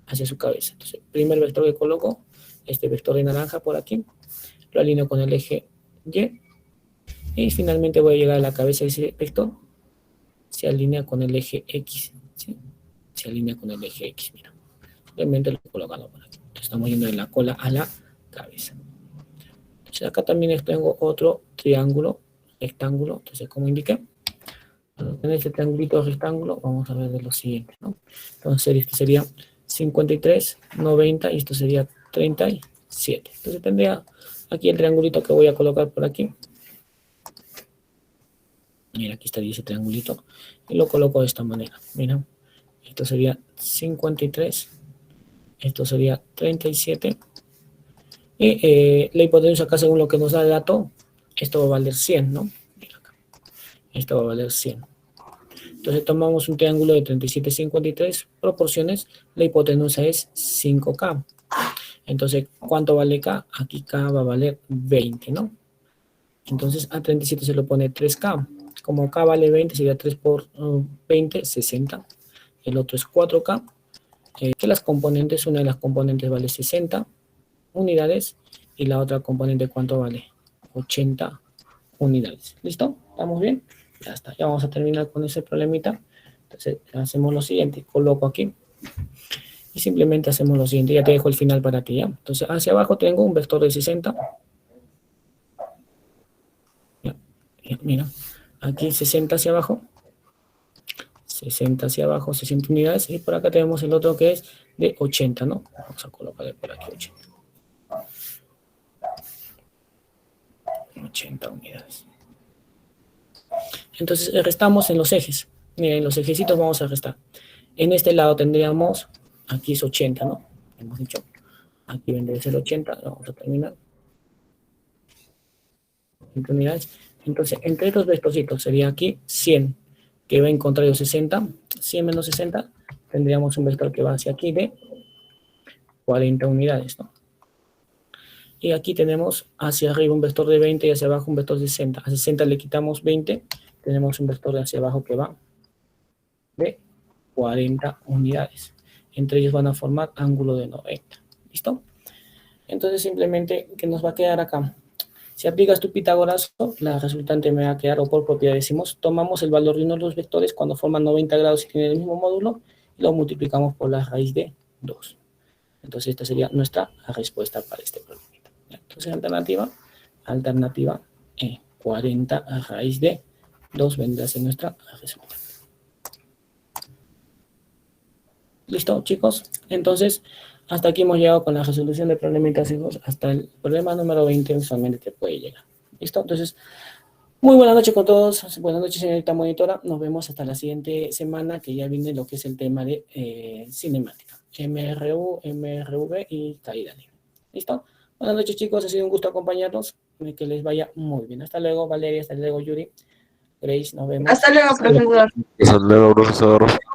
hacia su cabeza. Entonces, el primer vector que coloco, este vector de naranja por aquí, lo alineo con el eje Y, y finalmente voy a llegar a la cabeza de ese vector, se alinea con el eje X, ¿sí? Se alinea con el eje X, mira. Simplemente lo he colocado por aquí. Entonces, estamos yendo de la cola a la cabeza. Entonces, acá también tengo otro triángulo, rectángulo. Entonces, como indiqué, en este triangulito rectángulo, vamos a ver de lo siguiente, ¿no? Entonces, esto sería 53, 90 y esto sería 37. Entonces, tendría aquí el triangulito que voy a colocar por aquí. Mira, aquí estaría ese triangulito. Y lo coloco de esta manera. Mira, esto sería 53, esto sería 37. Y la hipotenusa acá, según lo que nos da el dato, esto va a valer 100, ¿no? Mira acá. Esto va a valer 100. Entonces tomamos un triángulo de 37, 53 proporciones. La hipotenusa es 5K. Entonces, ¿cuánto vale K? Aquí K va a valer 20, ¿no? Entonces, a 37 se lo pone 3K. Como K vale 20, sería 3 por 20, 60. El otro es 4K. Que las componentes, una de las componentes vale 60 unidades y la otra componente, ¿cuánto vale? 80 unidades. ¿Listo? ¿Estamos bien? Ya está. Ya vamos a terminar con ese problemita. Entonces, hacemos lo siguiente. Coloco aquí y simplemente hacemos lo siguiente. Ya te dejo el final para ti, ¿ya? Entonces, hacia abajo tengo un vector de 60. Ya, mira. Aquí 60 hacia abajo. 60 hacia abajo, 60 unidades. Y por acá tenemos el otro que es de 80, ¿no? Vamos a colocarle por aquí 80. 80 unidades. Entonces, restamos en los ejes. Miren, en los ejecitos vamos a restar. En este lado tendríamos, aquí es 80, ¿no? Hemos dicho, aquí vendría a ser 80, vamos a terminar. 80 unidades. Entonces, entre estos vectorcitos sería aquí 100, que va en contrario 60. 100 menos 60, tendríamos un vector que va hacia aquí de 40 unidades, ¿no? Y aquí tenemos hacia arriba un vector de 20 y hacia abajo un vector de 60. A 60 le quitamos 20, tenemos un vector de hacia abajo que va de 40 unidades. Entre ellos van a formar ángulo de 90. ¿Listo? Entonces simplemente, ¿qué nos va a quedar acá? Si aplicas tu Pitágoras, la resultante me va a quedar, o por propiedad decimos, tomamos el valor de uno de los vectores cuando forman 90 grados y tienen el mismo módulo, y lo multiplicamos por la raíz de 2. Entonces esta sería nuestra respuesta para este problema. Entonces, alternativa 40 a raíz de 2 vendrá a ser nuestra resultante. ¿Listo, chicos? Entonces, hasta aquí hemos llegado con la resolución de problemitas, hijos. Hasta el problema número 20 usualmente te puede llegar. ¿Listo? Entonces, muy buenas noches con todos. Buenas noches, señorita monitora. Nos vemos hasta la siguiente semana, que ya viene lo que es el tema de cinemática. MRU, MRV y caída libre. ¿Listo? Buenas noches, chicos. Ha sido un gusto acompañarnos. Que les vaya muy bien. Hasta luego, Valeria. Hasta luego, Yuri. Grace, nos vemos. Hasta luego, profesor. Hasta luego, profesor.